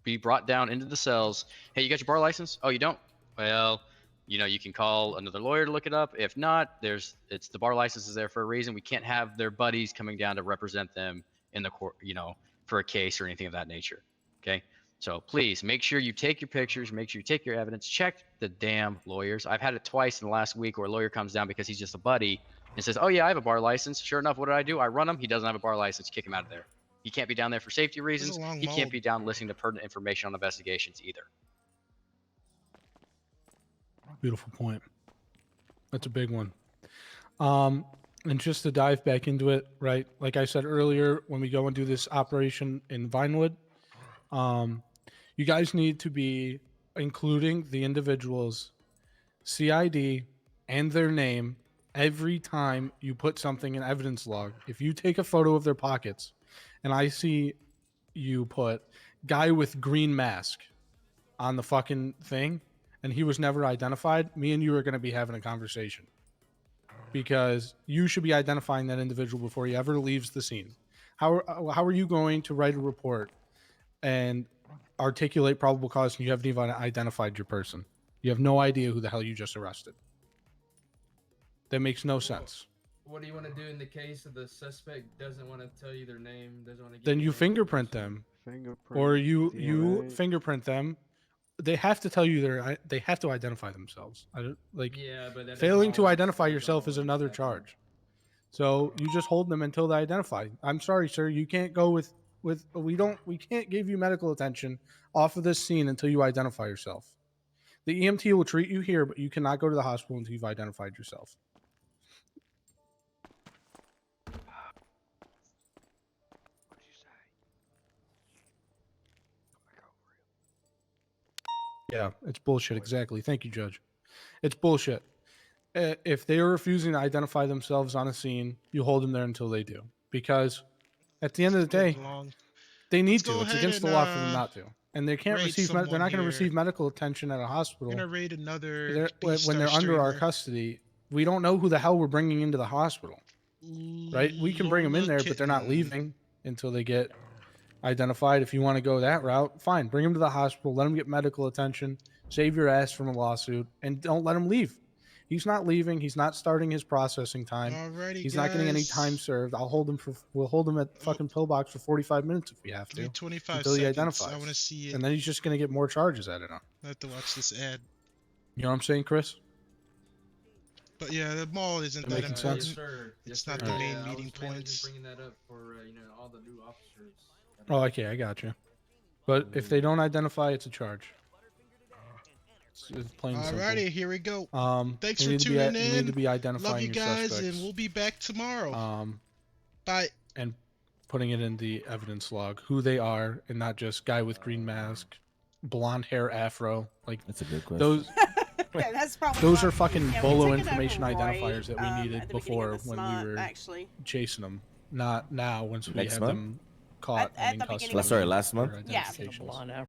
S7: be brought down into the cells. Hey, you got your bar license? Oh, you don't? Well, you know, you can call another lawyer to look it up. If not, it's the bar license is there for a reason. We can't have their buddies coming down to represent them in the court, you know, for a case or anything of that nature. Okay. So please make sure you take your pictures, make sure you take your evidence, check the damn lawyers. I've had it twice in the last week where a lawyer comes down because he's just a buddy and says, oh yeah, I have a bar license. Sure enough, what do? I run him. He doesn't have a bar license. Kick him out of there. He can't be down there for safety reasons. He can't be down listening to pertinent information on investigations either.
S16: Beautiful point. That's a big one. And just to dive back into it, right? Like I said earlier, when we go and do this operation in Vinewood, you guys need to be including the individual's CID and their name every time you put something in evidence log. If you take a photo of their pockets and I see you put guy with green mask on the fucking thing and he was never identified, me and you are going to be having a conversation because you should be identifying that individual before he ever leaves the scene. How are you going to write a report and articulate probable cause and you haven't even identified your person? You have no idea who the hell you just arrested. That makes no sense.
S18: What do you want to do in the case of the suspect doesn't want to tell you their name, doesn't want to give
S16: Then you
S18: their
S16: fingerprint them. Or you fingerprint them. They have to tell you they have to identify themselves.
S18: Yeah, but
S16: failing to identify yourself is another charge. So you just hold them until they identify. I'm sorry, sir, you can't go with we can't give you medical attention off of this scene until you identify yourself. The EMT will treat you here, but you cannot go to the hospital until you've identified yourself. Yeah, it's bullshit. Exactly. Thank you, Judge. It's bullshit. If they are refusing to identify themselves on a scene, you hold them there until they do. Because at the end of the day, they need to. It's against the law for them not to. And they can't receive. They're not going to receive medical attention at a hospital.
S1: We're gonna raid another
S16: when they're under our custody. We don't know who the hell we're bringing into the hospital, right? We can bring them in there, but they're not leaving until they get identified. If you want to go that route, fine. Bring them to the hospital. Let them get medical attention. Save your ass from a lawsuit, and don't let him leave. He's not leaving. He's not starting his processing time.
S1: Alrighty,
S16: he's not getting any time served. We'll hold him at fucking pillbox for 45 minutes if we have to.
S1: 25
S16: until he identifies.
S1: I want to see it.
S16: And then he's just going to get more charges added on.
S1: I have to watch this ad.
S16: You know what I'm saying, Chris?
S1: But yeah, the mall isn't that important. Yes, sir. It's not the main meeting points.
S18: Bringing that up for all the new officers.
S16: Oh, okay, I got you. But if they don't identify, it's a charge. It's plain and simple.
S1: Alrighty, here we go. Thanks
S16: you
S1: for tuning in.
S16: You need to be identifying
S1: Love you
S16: your
S1: guys,
S16: suspects.
S1: and we'll be back tomorrow. Bye.
S16: And putting it in the evidence log, who they are, and not just guy with green mask, blonde hair, afro. Like
S19: that's a good question.
S16: Those.
S20: Okay, that's probably
S16: Those
S20: why-
S16: are fucking
S20: yeah, we
S16: bolo
S20: took it
S16: information
S20: over Roy,
S16: identifiers that we
S20: at
S16: needed
S20: the beginning
S16: before
S20: of this
S16: when
S20: month,
S16: we were
S20: actually.
S16: chasing them. Not now once we
S19: Next
S16: have
S19: month?
S16: them caught
S20: At
S16: and
S20: the
S16: in custody.
S20: beginning of
S19: Sorry, last month?
S16: for
S20: Yeah.
S16: identifications.